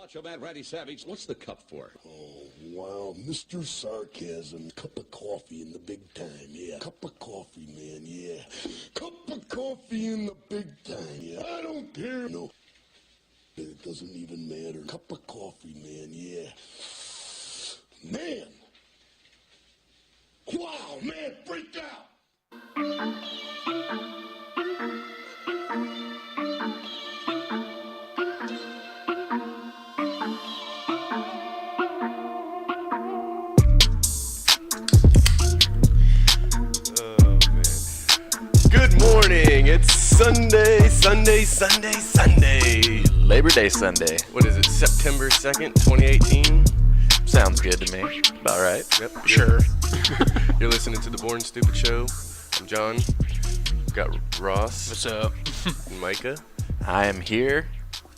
Macho Man Randy Savage, what's the cup for? Oh, wow, Mr. Sarcasm. Cup of coffee in the big time, yeah. Cup of coffee, man, yeah. Cup of coffee in the big time, yeah. I don't care, no. It doesn't even matter. Cup of coffee, man, yeah. Man! Wow, man, freaked out! Good morning. It's Sunday. Labor Day Sunday. What is it? September 2nd, 2018? Sounds good to me. About right. Yep. Sure. You're listening to the Born Stupid Show. I'm John. Got Ross. What's up? And Mica. I am here,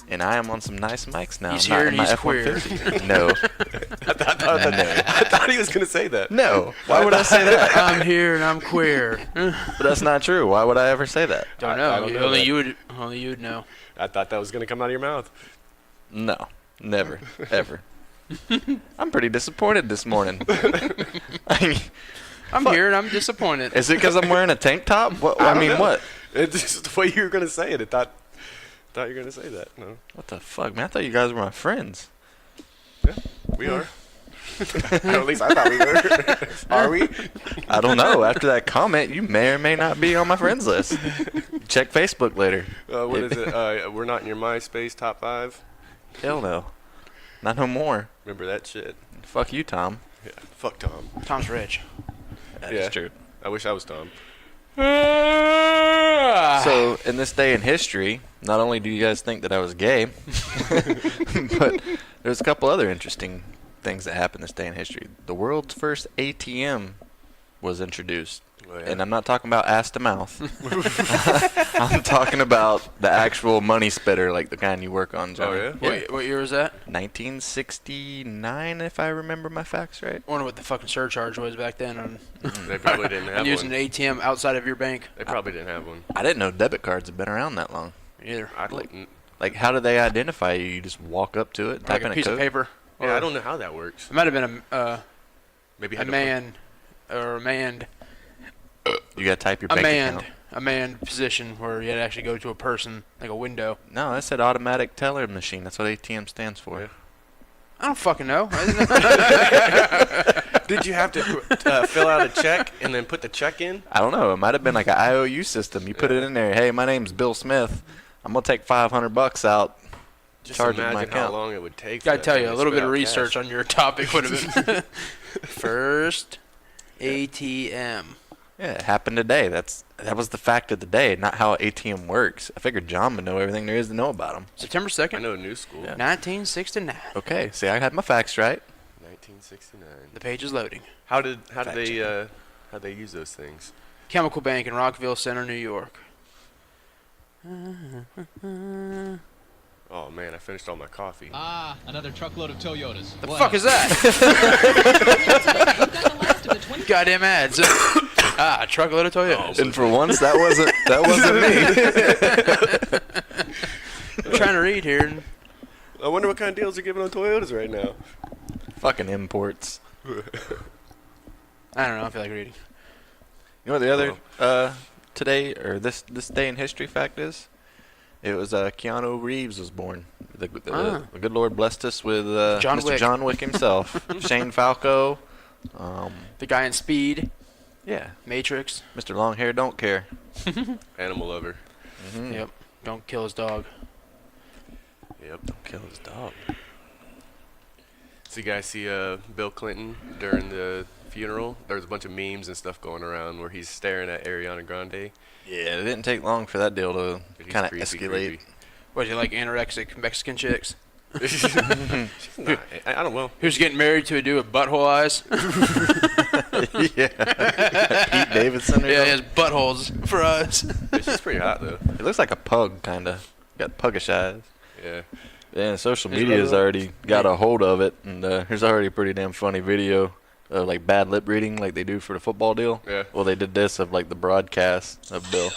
and I am on some nice mics now. He's Not here in and my he's F-150. No. I thought he was going to say that. No. Why would I say that? I'm here and I'm queer. But that's not true. Why would I ever say that? Don't know. I don't know only that. you would know. I thought that was going to come out of your mouth. No. Never. Ever. I'm pretty disappointed this morning. I'm here and I'm disappointed. Is it because I'm wearing a tank top? What? I mean, what? It's just the way you were going to say it. I thought you were going to say that. No. What the fuck, man? I thought you guys were my friends. Yeah, we are. At least I thought we were. Are we? I don't know. After that comment, you may or may not be on my friends list. Check Facebook later. What is it? We're not in your MySpace top 5. Hell no. Not no more. Remember that shit? Fuck you, Tom. Yeah. Fuck Tom. Tom's rich. That Yeah. is true. I wish I was Tom. So, in this day in history, not only do you guys think that I was gay, but there's a couple other interesting things that happened this day in history. The world's first ATM was introduced. Oh, yeah. And I'm not talking about ass to mouth. I'm talking about the actual money spitter, like the kind you work on, John. Oh, yeah? What year was that? 1969, if I remember my facts right. I wonder what the fucking surcharge was back then on They probably didn't have using one. an ATM outside of your bank. They probably didn't have one. I didn't know debit cards had been around that long. Either. Like, how do they identify you? You just walk up to it, Like type in a piece code? of paper. Yeah, Or I don't know how that works. It might have been Maybe a had to man or a manned You gotta type your bank account. a manned position where you had to actually go to a person, like a window. No, that said automatic teller machine. That's what ATM stands for. Yeah. I don't fucking know. Did you have to fill out a check and then put the check in? I don't know. It might have been like an IOU system. You put it in there. Hey, my name's Bill Smith. I'm gonna take $500 out. Just Charge my imagine how account. long it would take. Gotta for tell that you, thing a to little bit spit of out research cash. on your topic would have been first ATM. Yeah, it happened today. That was the fact of the day, not how ATM works. I figured John would know everything there is to know about them. September I 2nd, know new school. Yeah. 1969. Okay, see, I had my facts right. 1969. The page is loading. How did Fact they use those things? Chemical Bank in Rockville Center, New York. Oh man, I finished all my coffee. Ah, another truckload of Toyotas. The fuck is that? Goddamn ads. A truckload of Toyotas. And for once, that wasn't me. I'm trying to read here. I wonder what kind of deals they're giving on Toyotas right now. Fucking imports. I don't know. I feel like reading. You know what the other today or this day in history fact is? It was Keanu Reeves was born. The good Lord blessed us with John Mr. Wick. John Wick himself. Shane Falco. The guy in Speed, Yeah, Matrix. Mr. Long Hair Don't Care. Animal lover. Mm-hmm. Yep. Don't kill his dog. Yep. Don't kill his dog. So you guys see Bill Clinton during the funeral? There was a bunch of memes and stuff going around where he's staring at Ariana Grande. Yeah, it didn't take long for that deal to He's kind of creepy, escalate. creepy. Was he like anorexic Mexican chicks? She's not, I don't know. Who's getting married to a dude with butthole eyes? Yeah, Pete Davidson. Or Yeah, he something. has buttholes for eyes. She's pretty hot though. It looks like a pug, kind of. Got puggish eyes. Yeah. Yeah, social His media has brother- already got a hold of it, and there's already a pretty damn funny video of like bad lip reading, like they do for the football deal. Yeah. Well, they did this of like the broadcast of Bill.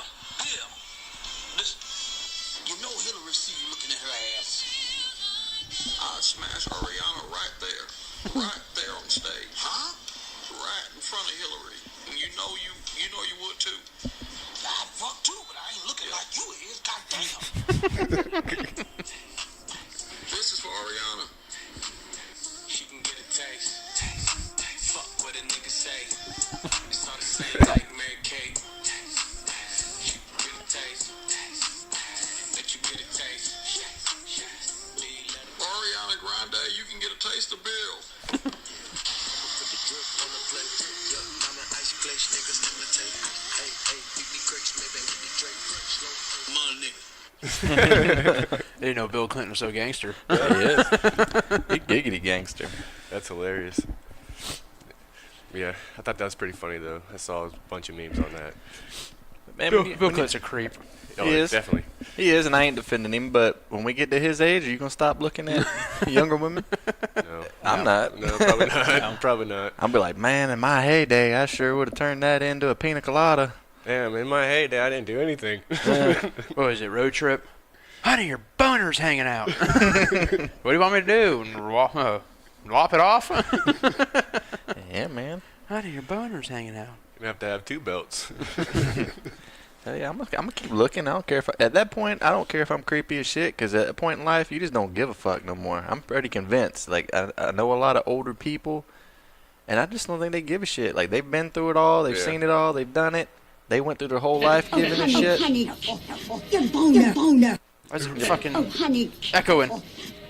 Listen, you know Hillary see you looking at her ass. I'd smash Ariana right there on stage. Huh? Right in front of Hillary. And you know you would too. I'd fuck too, but I ain't looking like you is. Goddamn. This is for Ariana. She can get a taste. Fuck what a nigga say. It's all the same like Mary Kate. She can get a taste. Let you get a taste. Ariana Grande, you can get a taste of Bill. Didn't know Bill Clinton was so gangster. Yeah, he is. Big giggity gangster. That's hilarious. Yeah, I thought that was pretty funny though. I saw a bunch of memes on that. Man, Bill Clinton's a creep. Oh, He is. Definitely. He is, and I ain't defending him, but when we get to his age, are you going to stop looking at younger women? No. I'm not. No, probably not. Probably not. I'll be like, man, in my heyday, I sure would have turned that into a pina colada. Damn, in my heyday, I didn't do anything. What was it, road trip? Honey, your boner's hanging out. What do you want me to do? Lop it off? Yeah, man. Honey, your boner's hanging out. You have to have two belts. Hey, I'm gonna keep looking. I don't care if at that point I don't care if I'm creepy as shit, because at a point in life you just don't give a fuck no more. I'm pretty convinced. Like I know a lot of older people, and I just don't think they give a shit. Like they've been through it all, they've seen it all, they've done it. They went through their whole life giving a shit. Honey, your boner. Why is it fucking Honey, echoing?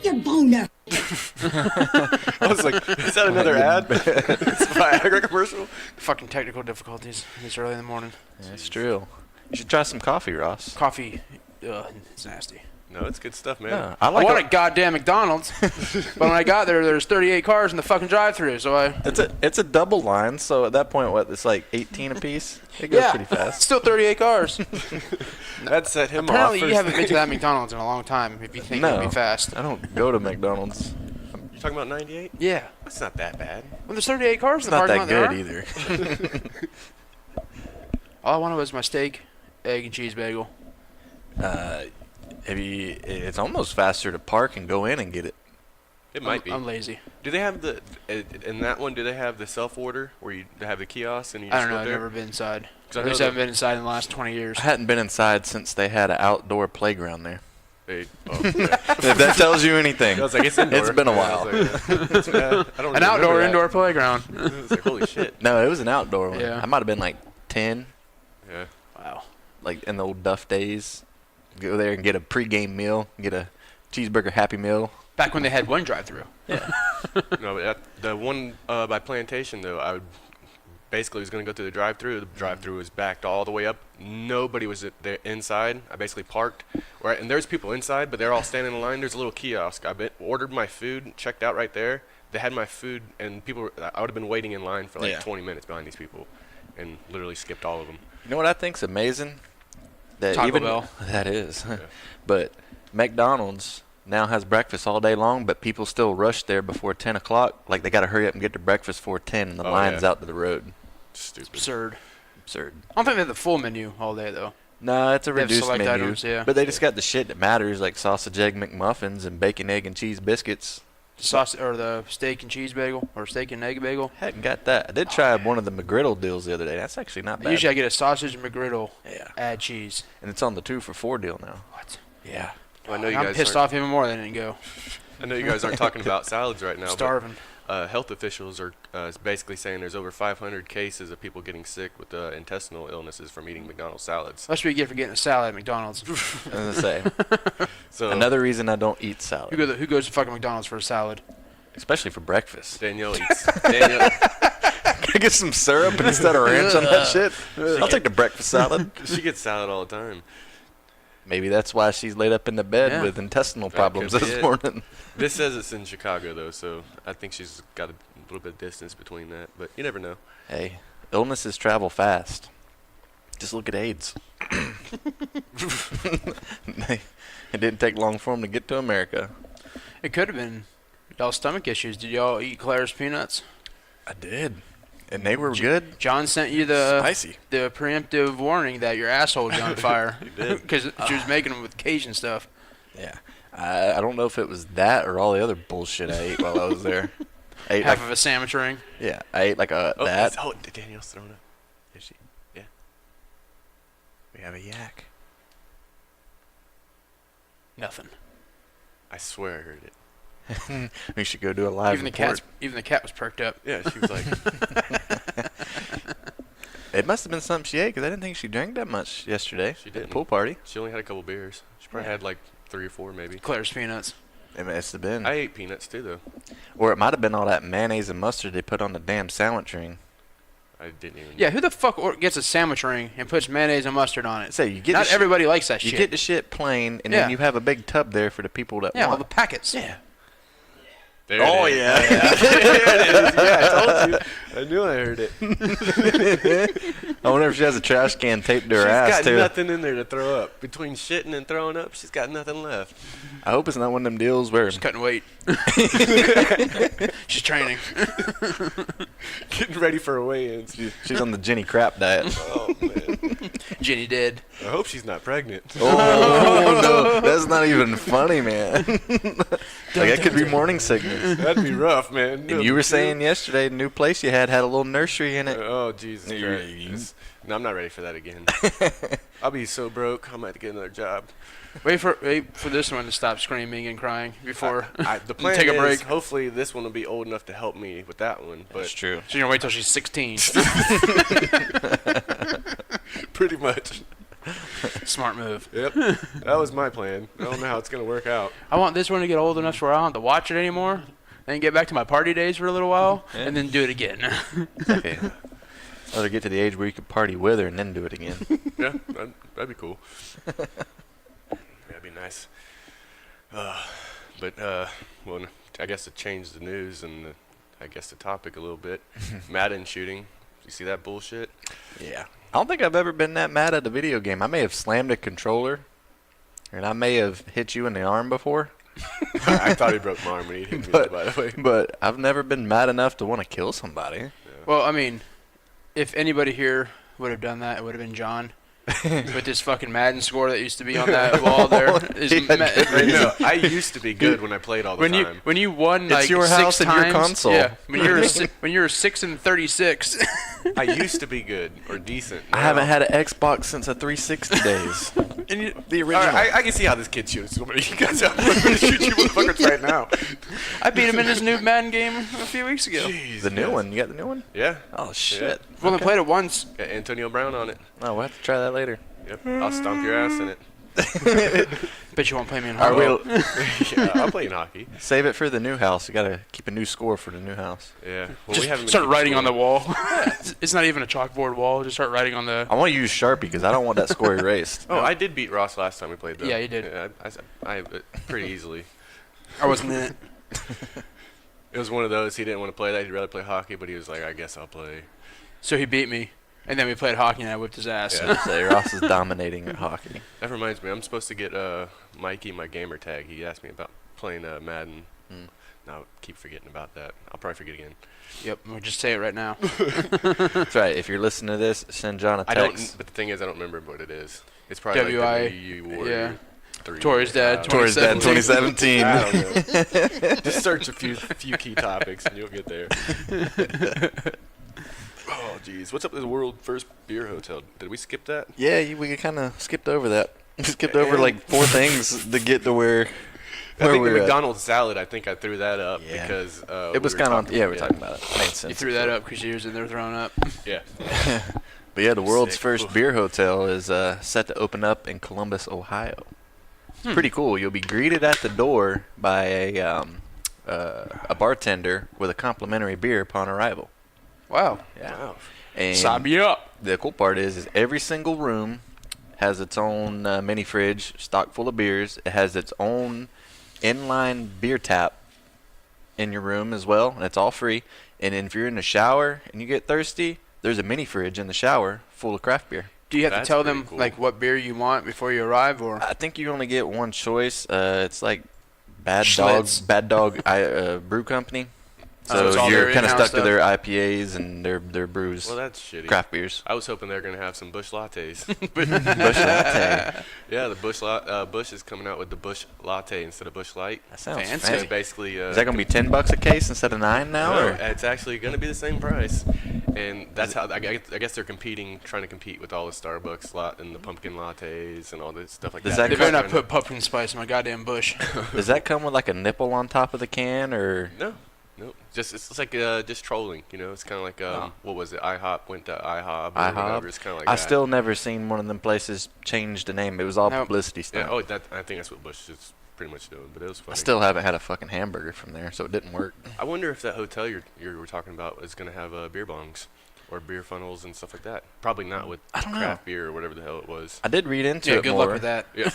your boner. I was like, is that another ad? It's a Viagra commercial? Fucking technical difficulties this early in the morning. That's true. You should try some coffee, Ross. Coffee, it's nasty. No, it's good stuff, man. Yeah, I want a goddamn McDonald's, but when I got there's 38 cars in the fucking drive-thru, so It's a double line, so at that point, what? It's like 18 apiece. It goes pretty fast. Still 38 cars. That set him Apparently, off. you haven't been to that McDonald's in a long time. If you think it'll be fast. I don't go to McDonald's. You talking about 98? Yeah. That's not that bad. When there's 38 cars It's in the not parking that lot, good either. All I wanted was my steak, egg, and cheese bagel. It's almost faster to park and go in and get it. It might be. I'm lazy. Do they have the in that one? Do they have the self order where you have the kiosk and you? I Just don't know. go I've there? never been inside. I At least know I haven't been inside in the last 20 years. I hadn't been inside since they had an outdoor playground there. Okay. If that tells you anything. I was like, it's indoor. It's been a Yeah, I while. was like, I don't An remember outdoor, that. indoor playground. I was like, holy shit. No, it was an outdoor one. Yeah. I might have been like 10, Yeah. Wow. like in the old Duff days. Go there and get a pregame meal, get a cheeseburger Happy Meal. Back when they had one drive-through. No, but the one by Plantation though, I would basically was going to go through the drive-through. The drive-through was backed all the way up. Nobody was there inside. I basically parked, right, and there's people inside, but they're all standing in line. There's a little kiosk. Ordered my food, checked out right there. They had my food, and I would have been waiting in line for like 20 minutes behind these people, and literally skipped all of them. You know what I think's amazing? That Taco Bell. That is. But McDonald's now has breakfast all day long, but people still rush there before 10 o'clock. Like they got to hurry up and get to breakfast before 10, and the line's out to the road. Stupid. Absurd. Absurd. I don't think they have the full menu all day, though. No, it's a They have reduced select menu. items, yeah. But they just got the shit that matters, like sausage, egg McMuffins, and bacon, egg, and cheese biscuits. Sausage or the steak and cheese bagel or steak and egg bagel. Hadn't got that. I did try one of the McGriddle deals the other day. That's actually not bad. Usually I get a sausage and McGriddle. Yeah. Add cheese. And it's on the 2 for $4 deal now. What? Yeah. Well, I know you I'm guys pissed aren't- off even more than it didn't go. I know you guys aren't talking about salads right now. but, Starving. health officials are basically saying there's over 500 cases of people getting sick with intestinal illnesses from eating McDonald's salads. That's what you get for getting a salad at McDonald's. I was going to say. So Another reason I don't eat salad. Who goes to fucking McDonald's for a salad? Especially for breakfast. Danielle eats. Danielle, Can I get some syrup instead of ranch on that shit? I'll take the breakfast salad. she gets salad all the time. Maybe that's why she's laid up in the bed Yeah. with intestinal That problems could be this it. morning. This says it's in Chicago though, so I think she's got a little bit of distance between that. But you never know. Hey, illnesses travel fast. Just look at AIDS. It didn't take long for them to get to America. It could have been y'all stomach issues. Did y'all eat Claire's peanuts? I did. And they were good. John sent you the Spicy. the preemptive warning that your asshole was on fire did. because she was making them with Cajun stuff. Yeah. I don't know if it was that or all the other bullshit I ate while I was there. I ate Half like, of a sandwich ring. yeah, I ate like that. Danielle's throwing up. Is she? Yeah. We have a yak. Nothing. I swear I heard it. We should go do a live report. Even the cat was perked up. Yeah, she was like, It must have been something she ate because I didn't think she drank that much yesterday. She at the didn't. pool party. she only had a couple beers. She probably had like 3 or 4 maybe. Claire's peanuts. It must have been. I ate peanuts too though. Or it might have been all that mayonnaise and mustard they put on the damn sandwich ring. I didn't even. Yeah, who the fuck gets a sandwich ring and puts mayonnaise and mustard on it? Say you get Not the everybody likes that You shit. get the shit plain, and Yeah. then you have a big tub there for the people that yeah, all want. the packets. Yeah. There Oh, it is. yeah. There it is. Yeah, I told you. I knew I heard it. I wonder if she has a trash can taped to her She's ass got too. nothing in there to throw up. Between shitting and throwing up, she's got nothing left. I hope it's not one of them deals where She's cutting weight. She's training. Getting ready for a weigh-in. she's on the Jenny Crap diet. Oh man. Jenny did. I hope she's not pregnant. Oh no, that's not even funny, man. Like that could be morning sickness. That'd be rough, man. And you were saying yesterday, the new place you had a little nursery in it. Oh Jesus Yeah. Christ! No, I'm not ready for that again. I'll be so broke. I might have to get another job. Wait for this one to stop screaming and crying before The plan take a is, break. hopefully this one will be old enough to help me with that one. But That's true. So you're gonna wait till she's 16. pretty much. Smart move. Yep. That was my plan. I don't know how it's gonna work out. I want this one to get old enough where I don't have to watch it anymore. Then get back to my party days for a little while, and then do it again. Okay. Rather get to the age where you could party with her and then do it again. Yeah, that'd be cool. That'd be nice. Well, I guess to change the news and I guess the topic a little bit. Madden shooting. You see that bullshit? Yeah. I don't think I've ever been that mad at a video game. I may have slammed a controller, and I may have hit you in the arm before. I thought he broke my arm when he hit me, by the way. But I've never been mad enough to want to kill somebody. Well, I mean, if anybody here would have done that, it would have been John. With this fucking Madden score that used to be on that wall there. Is No, I used to be good when I played all the time. When you won It's like your 6 house and your times, console. Yeah, when you were 6 and 36. I used to be good or decent. I haven't had an Xbox since the 360 days. And you, The All original. right, I can see how this kid shoots. You guys, I'm going to shoot you motherfuckers right now. I beat him in his new Madden game a few weeks ago. Jeez, The new yes. one. You got the new one? Yeah. Oh, shit. I've only played it once. Got Antonio Brown on it. Oh, we'll have to try that later. Yep. I'll stomp your ass in it. Bet you won't play me in All hockey. right, we'll Yeah, I'll play in hockey. save it for the new house. You got to keep a new score for the new house. Yeah. Well, Just we haven't been start keeping writing on the score. wall. It's not even a chalkboard wall. Just start writing on the. I want to use Sharpie because I don't want that score erased. Oh, I did beat Ross last time we played, though. Yeah, you did. Yeah, I pretty easily. I wasn't in it. It was one of those. He didn't want to play that. He'd rather play hockey, but he was like, I guess I'll play. So he beat me, and then we played hockey, and I whipped his ass. Yeah. Say Ross is dominating at hockey. That reminds me, I'm supposed to get Mikey my gamer tag. He asked me about playing Madden. Now, keep forgetting about that. I'll probably forget again. Yep, we'll just say it right now. That's right. If you're listening to this, send John a I don't. text. But the thing is, I don't remember what it is. It's probably WI, like WU Warrior. yeah. 3. Tori's dad, Towards that 2017. 2017. I don't know. Just search a few key topics and you'll get there. Oh, jeez. What's up with the world first beer hotel? Did we skip that? Yeah, we kind of skipped over that. We skipped over like 4 things to get to where I think the we're at. McDonald's salad, I think I threw that up Yeah. because It was kind of, we're talking about it. Made sense. You threw that up because you was in there throwing up. Yeah. But yeah, the world's Sick. first Oof. beer hotel is set to open up in Columbus, Ohio. It's pretty cool. You'll be greeted at the door by a bartender with a complimentary beer upon arrival. Wow. Yeah. Wow. And Sign me up. the cool part is every single room has its own mini fridge, stocked full of beers. It has its own inline beer tap in your room as well, and it's all free. And if you're in the shower and you get thirsty, there's a mini fridge in the shower full of craft beer. Do you have That's to tell pretty them cool. like what beer you want before you arrive, or I think you only get one choice. It's like Bad Schlitz. Dog Brew Company. So it's So all you're their kind of in-house stuck to their IPAs and their brews, Well, that's shitty. craft beers. I was hoping they were gonna have some Bush lattes. Bush latte. Yeah, the Bush is coming out with the Bush latte instead of Bush Light. That sounds Fancy. So fancy. basically, Is that gonna be $10 a case instead of 9 now? no, Or? it's actually gonna be the same price, and that's how I guess they're trying to compete with all the Starbucks lot and the pumpkin lattes and all this stuff like Does that. that They They're better not trying put pumpkin spice in my goddamn Bush. Does that come with like a nipple on top of the can, or? No, just it's like just trolling, you know. It's kind of like what was it? IHOP went to IHOB or whatever. It's kind of like I that. still never seen one of them places change the name. It was all Nope. publicity Yeah, stuff. I think that's what Bush is pretty much doing. But it was funny. I still haven't had a fucking hamburger from there, so it didn't work. I wonder if that hotel you were talking about is going to have beer bongs or beer funnels and stuff like that. Probably not with I don't know. craft beer or whatever the hell it was. I did read into Yeah, it good more. luck with that. Yeah.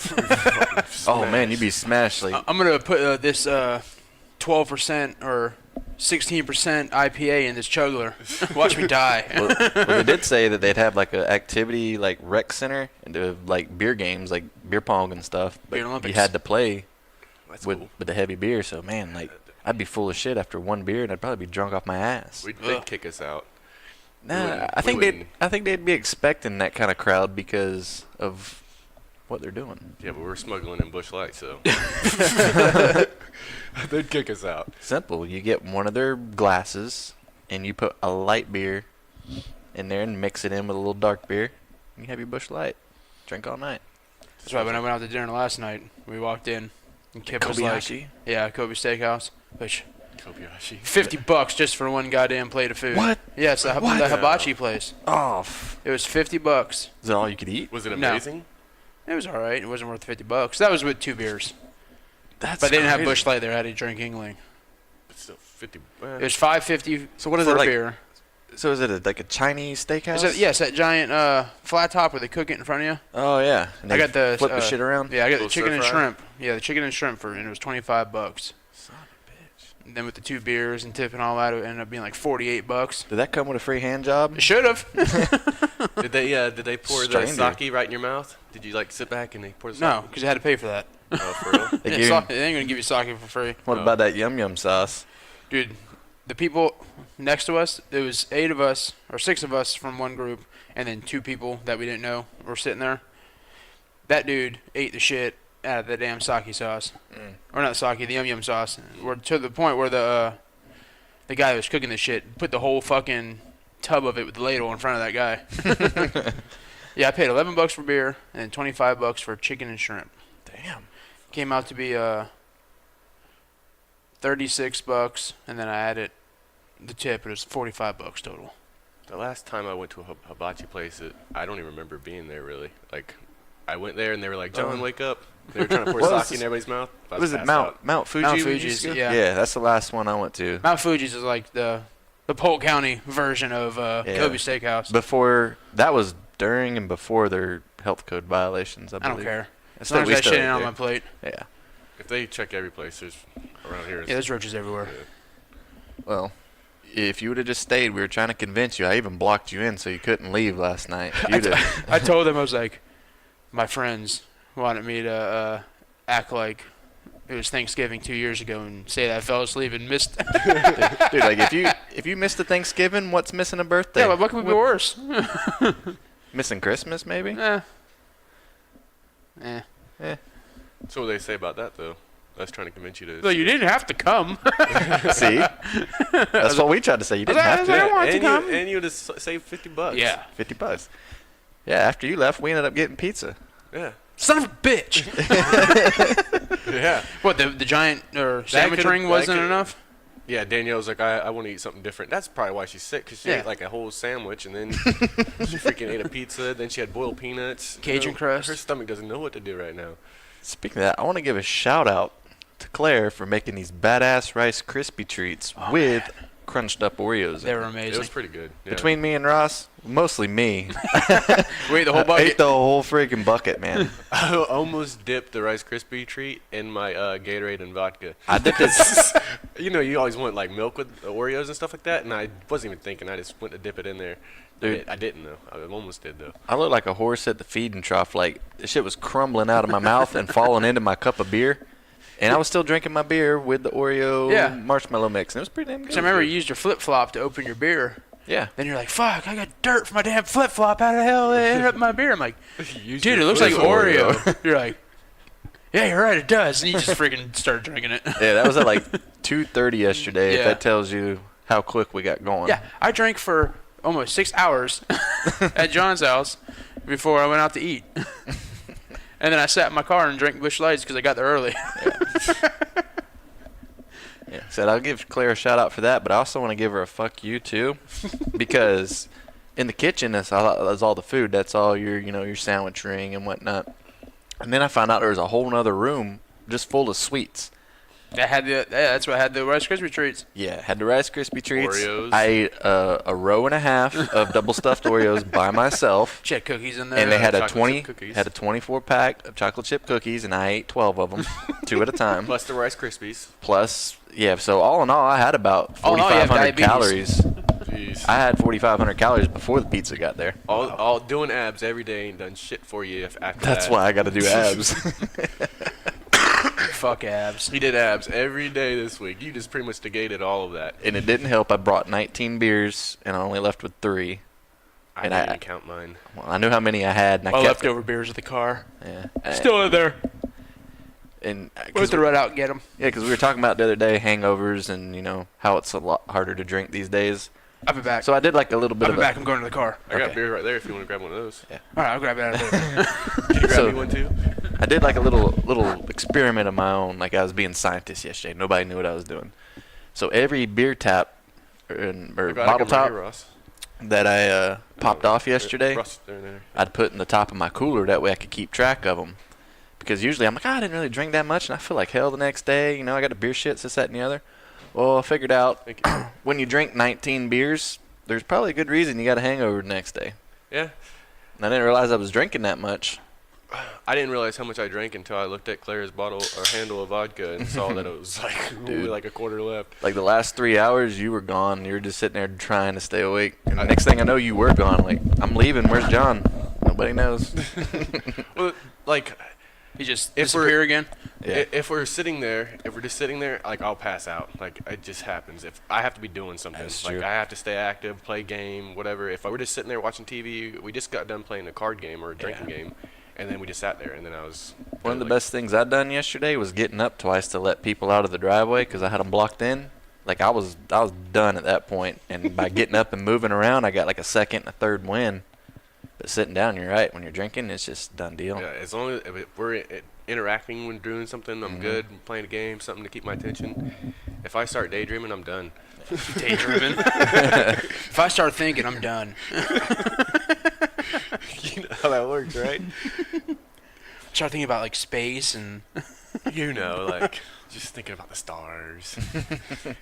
Oh man, you'd be smashed. Like, I'm gonna put this 12% or 16% IPA in this chugler. Watch me die. well, they did say that they'd have like an activity like rec center and do like beer games, like beer pong and stuff. But Beer Olympics. you had to play That's with cool. the heavy beer. So man, like I'd be full of shit after one beer, and I'd probably be drunk off my ass. They'd kick us out. Nah, wouldn't- I think we they'd wouldn't. I think they'd be expecting that kind of crowd because of what they're doing. Yeah, but we're smuggling in Bush Light, so they'd kick us out. Simple. You get one of their glasses, and you put a light beer in there and mix it in with a little dark beer. You have your Bush Light. Drink all night. That's why when I went out to dinner last night, we walked in, and Kip was like, Kobayashi? "Yeah, Kobe Steakhouse," which Kobayashi. $50 just for one goddamn plate of food. What? Yeah, it's the hibachi place. Oh, It was $50. is that all you could eat? Was it No. amazing? It was all right. It wasn't worth $50. That was with 2 beers. That's But they didn't have crazy. Bush Light there. I had to drink Yingling. It's still 50. It was $5.50 So what is for it a like? beer. So is it like a Chinese steakhouse? Yes, that giant flat top where they cook it in front of you. Oh yeah. And I they got the flip the shit around. Yeah, I got the Little chicken and stir fry? shrimp. Yeah, the chicken and shrimp and it was $25. Son of a bitch. And then with the 2 beers and tip and all that, it ended up being like $48. Did that come with a free hand job? It should have. Did they pour the Stranger. sake right in your mouth? Did you like sit back and they pour the No, sake? because you had to pay for that. Oh, for real? They Yeah, give you- they ain't gonna give you sake for free, what about that yum yum sauce? dude. The people next to us, there was 8 of us or 6 of us from one group, and then 2 people that we didn't know were sitting there. That dude ate the shit out of the damn sake sauce, or not sake, the yum yum sauce. Or to the point where the guy who was cooking the shit put the whole fucking tub of it with the ladle in front of that guy. Yeah, I paid $11 for beer and then $25 for chicken and shrimp. Damn. Came out to be $36, and then I added the tip. It was $45 total. The last time I went to a hibachi place, I don't even remember being there really. Like, I went there and they were like, "John, wake up!" They were trying to pour What was sake in everybody's mouth. I Was it passed Mount out. Mount Fuji? Mount we Fuji's, used to go? yeah. Yeah, that's the last one I went to. Mount Fuji's is like the Polk County version of Kobe Steakhouse. Before that was during and before their health code violations. I I believe. don't care. And As still- long as we that still shit ate ain't on there. my plate. Yeah. If they check every place, there's around here. Yeah, there's roaches everywhere. Well, if you would have just stayed, we were trying to convince you. I even blocked you in so you couldn't leave last night. If you'd have- I told them, I was like, my friends wanted me to act like it was Thanksgiving 2 years ago and say that I fell asleep and missed. Dude, like if you missed a Thanksgiving, what's missing a birthday? Yeah, but what could be worse? Missing Christmas, maybe? Eh. So what do they say about that though? Us trying to convince you to. Well, you didn't have to come. See? That's what we tried to say. You didn't have to. I want to and come. and you would have saved $50. Yeah. $50. Yeah, after you left, we ended up getting pizza. Yeah. Son of a bitch. Yeah. What, the giant or sandwich could've- ring that wasn't could've- enough? Yeah, Danielle's like, I want to eat something different. That's probably why she's sick, because she Yeah. ate like a whole sandwich, and then she freaking ate a pizza, then she had boiled peanuts. Cajun crust. Her stomach doesn't know what to do right now. Speaking of that, I want to give a shout out to Claire for making these badass Rice Krispie treats with crunched up Oreos. in They were them. It amazing. was pretty good. Yeah. Between me and Ross, mostly me. Wait, the whole I bucket. ate the whole freaking bucket, man. I almost dipped the Rice Krispie treat in my Gatorade and vodka. I dipped it. You know, you always want like milk with the Oreos and stuff like that, and I wasn't even thinking. I just went to dip it in there. Dude. I didn't though. I almost did though. I looked like a horse at the feeding trough. Like, the shit was crumbling out of my mouth and falling into my cup of beer. And I was still drinking my beer with the Oreo Yeah. marshmallow mix, and it was pretty damn good. Because I remember you used your flip-flop to open your beer. Yeah. Then you're like, fuck, I got dirt from my damn flip-flop. How the hell did it end up in my beer? I'm like, Use dude, your it looks like Oreo. Oreo. You're like, yeah, you're right, it does. And you just freaking started drinking it. Yeah, that was at like 2:30 yesterday. If Yeah. that tells you how quick we got going. Yeah, I drank for almost 6 hours at John's house before I went out to eat. And then I sat in my car and drank Busch Lights because I got there early. Yeah. Said I'll give Claire a shout out for that, but I also want to give her a fuck you too, because in the kitchen that's all the food. That's all your sandwich ring and whatnot. And then I found out there was a whole other room just full of sweets. That's why I had the Rice Krispie treats. Yeah, had the Rice Krispie treats. Oreos. I ate a row and a half of double stuffed Oreos by myself. She had cookies in there. And they had a chocolate chip cookies. 24 pack of chocolate chip cookies, and I ate 12 of them, 2 at a time. Plus the Rice Krispies. Plus, yeah. So all in all, I had about All in all, you have 4,500 diabetes. calories. Jeez. I had 4,500 calories before the pizza got there. All doing abs every day ain't done shit for you after That's that. why I got to do abs. Fuck abs. He did abs every day this week. You just pretty much negated all of that. And it didn't help. I brought 19 beers, and I only left with 3. I And didn't I- even count mine. Well, I knew how many I had, and I My kept leftover beers at the car. Yeah. Still in there. And We'll have to run out and get them. yeah, because we were talking about the other day hangovers and how it's a lot harder to drink these days. I'll be back. So I did like a little bit I'll of be back. I'm going to the car. I got Okay. beer right there if you want to grab one of those. All right, I'll grab it out of there. Can you grab So- me one too? I did like a little experiment of my own, like I was being scientist yesterday. Nobody knew what I was doing. So every beer tap or I got bottle it right top here, Ross. that I popped off yesterday, Ross, there. I'd put in the top of my cooler. That way I could keep track of them. Because usually I'm like, I didn't really drink that much, and I feel like hell the next day. I got the beer shits, this, that, and the other. Well, I figured out Thank you. when you drink 19 beers, there's probably a good reason you got a hangover the next day. Yeah. And I didn't realize I was drinking that much. I didn't realize how much I drank until I looked at Claire's bottle or handle of vodka and saw that it was like only like a quarter left. Like the last 3 hours, you were gone. You were just sitting there trying to stay awake. And the next thing I know, you were gone. Like, I'm leaving. Where's John? Nobody knows. Well, like He just If we're- disappear again. Yeah. if we're sitting there, if we're just sitting there, like I'll pass out. Like it just happens. If I have to be doing something, That's like true. I have to stay active, play game, whatever. If I were just sitting there watching TV, we just got done playing a card game or a drinking game, and then we just sat there, and then I was One of the like, best things I'd done yesterday was getting up twice to let people out of the driveway because I had them blocked in. Like I was done at that point, and by getting up and moving around, I got like a second and a third win. But sitting down, you're right. When you're drinking, it's just done deal. Yeah, as long as if we're interacting when doing something, Mm-hmm. I'm good. I'm playing a game, something to keep my attention. If I start daydreaming, I'm done. Daydreaming. If I start thinking, I'm done. You know how that works, right? Start thinking about like space and You know, like just thinking about the stars.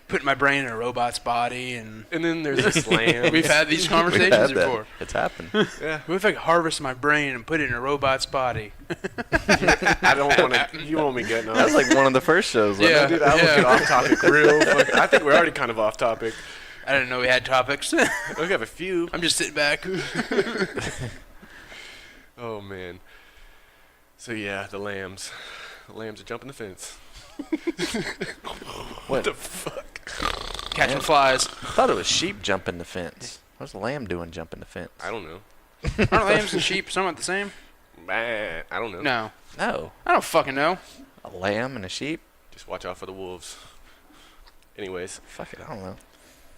putting my brain in a robot's body. And And then there's this lamb. we've had these We've conversations had that. before. It's happened. Yeah. What if I could harvest my brain and put it in a robot's body? I don't want to. You want me getting off? That was like one of the first shows. Wasn't Yeah. it? Dude, I will get off topic real fucking. I think we're already kind of off topic. I didn't know we had topics. We have a few. I'm just sitting back. Oh man. So yeah, the lambs. The lambs are jumping the fence. What the fuck? Catching flies. I thought it was sheep jumping the fence. What's the lamb doing jumping the fence? I don't know. Aren't lambs and sheep somewhat the same? I don't know. No. No. I don't fucking know. A lamb and a sheep? Just watch out for the wolves. Anyways, Fuck it, I don't know.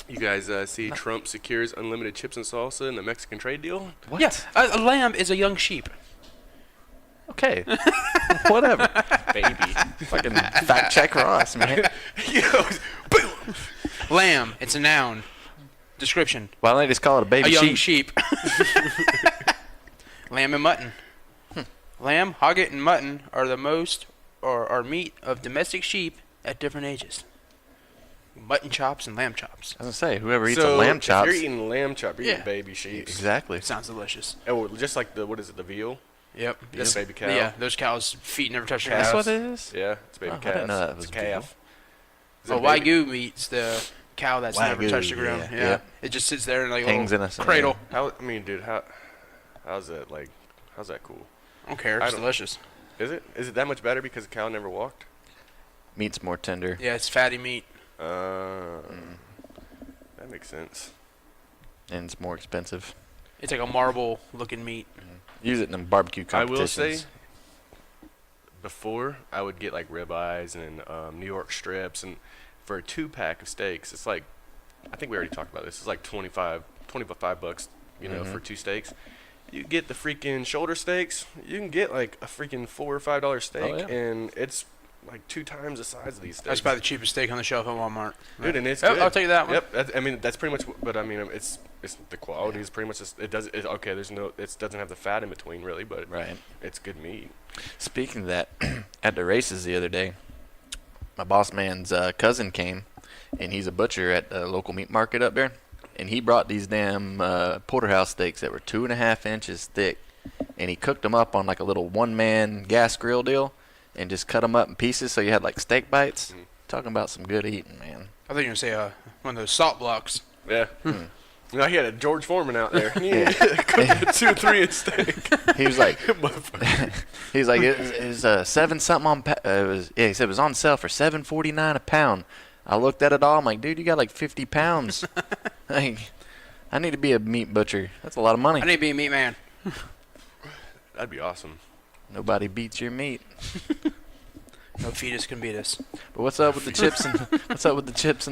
you guys see Trump secures unlimited chips and salsa in the Mexican trade deal? What? Yeah, a lamb is a young sheep. Okay. Whatever. Baby. Fucking fact check Ross, man. Yo, boom. Lamb, it's a noun. Description. Why don't they just call it a baby A young sheep? sheep. Lamb and mutton. Lamb, hogget, and mutton are the most or are meat of domestic sheep at different ages. Mutton chops and lamb chops. I was gonna say, whoever eats So a lamb chop. if you're eating lamb chop, you're Yeah. eating baby sheep. Exactly. Sounds delicious. Oh, just like the, what is it, the veal? Yep. That's baby cow. Yeah, those cows' feet never touch their That's calves. what it is? Yeah, it's baby Oh, I calf. didn't know that It's was a calf. Is it Well, baby? Wagyu meat's the cow that's never Wagyu, touched the ground. yeah. Yeah. Yep. It just sits there in like a Hangs little in a cradle. How, I mean, dude, how's that like? How's that cool? I don't care. I It's don't- delicious. Is it? Is it that much better because the cow never walked? Meat's more tender. Yeah, it's fatty meat. That makes sense. And it's more expensive. It's like a marble-looking meat. Use it in them barbecue I competitions. will say, before I would get like ribeyes and New York strips, and for a 2-pack of steaks, it's like, I think we already talked about this. It's like $25, you know, for 2 steaks. You get the freaking shoulder steaks, you can get like a freaking $4 or $5 steak, and it's like 2 times the size of these steaks. That's about the cheapest steak on the shelf at Walmart. Dude, and it's Yep, good. I'll take that one. Yep, I mean that's pretty much. But I mean, it's the quality is pretty much just, it does. Okay, there's no. It doesn't have the fat in between really, but Right. it's good meat. Speaking of that, at the races the other day, my boss man's cousin came, and he's a butcher at a local meat market up there, and he brought these damn porterhouse steaks that were 2.5 inches thick, and he cooked them up on like a little one-man gas grill deal, and just cut them up in pieces so you had like steak bites. Talking about some good eating, man. I thought you were going to say one of those salt blocks. Yeah. You know, he had a George Foreman out there. He cooked a 2-3 inch steak. He was like, it was 7 something on. He said it was on sale for $7.49 a pound. I looked at it all. I'm like, dude, you got like 50 pounds. Like, I need to be a meat butcher. That's a lot of money. I need to be a meat man. That'd be awesome. Nobody beats your meat. No fetus can beat us. But what's up with the chips and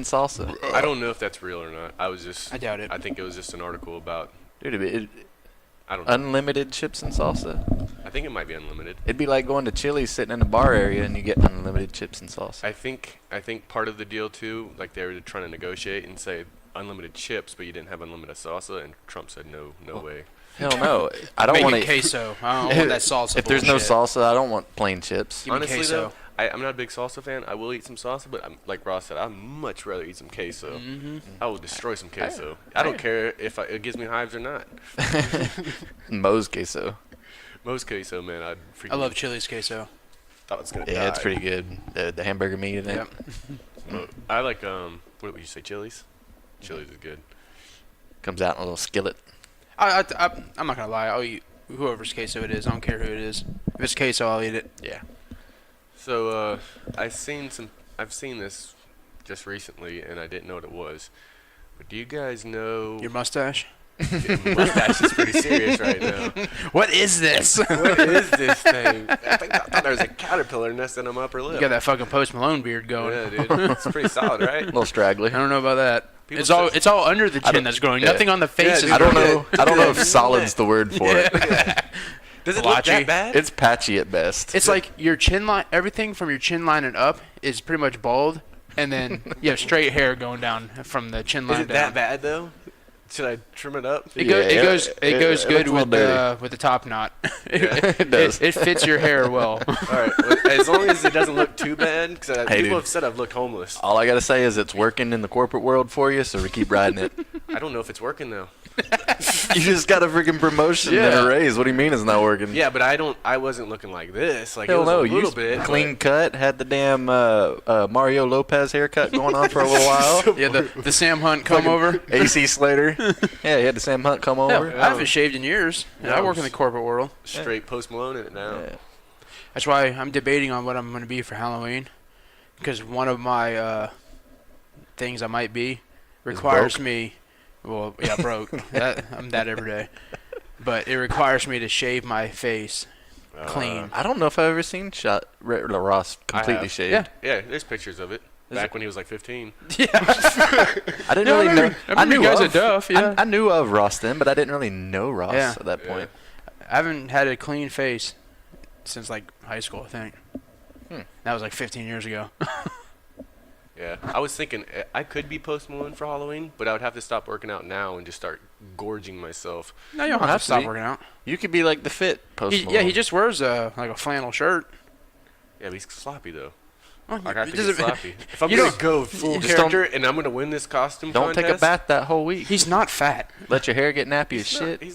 salsa? I don't know if that's real or not. I doubt it. I think it was just an article about. Dude, I don't know. unlimited chips and salsa. I think it might be unlimited. It'd be like going to Chili's, sitting in a bar area, and you get unlimited chips and salsa. I think part of the deal too, like they were trying to negotiate and say unlimited chips, but you didn't have unlimited salsa, and Trump said no way. Hell no. I don't Make want it queso. I don't want that salsa If there's no bullshit. salsa, I don't want plain chips. Give me Honestly queso. though, I'm not a big salsa fan. I will eat some salsa, but like Ross said, I'd much rather eat some queso. I will destroy some queso. I don't care if it gives me hives or not. Moe's queso. Most queso, man, I'd freaking. I love Chili's queso. Thought it was gonna Yeah, die. it's pretty good. The hamburger meat in it. Yep. I like what would you say, Chili's? Chili's is good. Comes out in a little skillet. I'm not gonna lie. I'll eat whoever's queso it is. I don't care who it is. If it's queso, I'll eat it. Yeah. So I've seen this just recently, and I didn't know what it was. But do you guys know? Your mustache. Mustache is pretty serious right now. What is this? What is this thing? I thought there was a caterpillar nest in my upper lip. You got that fucking Post Malone beard going. Yeah, dude. It's pretty solid, right? A little straggly. I don't know about that. People It's all under the chin that's growing. yeah. Nothing on the face. Yeah, is I don't growing. know. I don't know if solid's the word for it. Does it look Blotchy. that bad? It's patchy at best. It's like your chin line. Everything from your chin line and up is pretty much bald, and then you have straight hair going down from the chin Is line it down. that bad though? Should I trim it up? It Yeah, goes it good looks a little with the top knot. It does. It fits your hair well. All right, well, as long as it doesn't look too bad, because Hey, people dude. have said I've looked homeless. All I gotta say is it's working in the corporate world for you, so we keep riding it. I don't know if it's working though. You just got a freaking promotion and Yeah. a raise. What do you mean it's not working? Yeah, but I wasn't looking like this. Like Hell it was no, a you little bit clean cut, had the damn Mario Lopez haircut going on for a little while. Yeah, the Sam Hunt come over. AC Slater. Yeah, he had the Sam Hunt come over. Hell, I haven't shaved in years. And I work in the corporate world. Straight Post Malone in it now. Yeah. That's why I'm debating on what I'm going to be for Halloween, because one of my things I might be requires broke? me. Well, yeah, broke. I'm that every day, but it requires me to shave my face clean. I don't know if I've ever seen Ross completely have. shaved. Yeah. Yeah, there's pictures of it. Back when he was like 15. I didn't really know. I knew knew you guys of, at Duff, yeah. I knew of Ross then, but I didn't really know Ross Yeah. at that point. I haven't had a clean face since like high school, I think. That was like 15 years ago. Yeah, I was thinking I could be Post Malone for Halloween, but I would have to stop working out now and just start gorging myself. No, you don't have to stop working out. You could be like the fit Post Malone. Yeah, he just wears like a flannel shirt. Yeah, but he's sloppy though. Well, I got he to be doesn't- sloppy. If I'm You gonna don't- go full just character and I'm gonna win this costume Don't take a contest, bath that whole week. He's not fat. Let your hair get nappy as he's shit. He's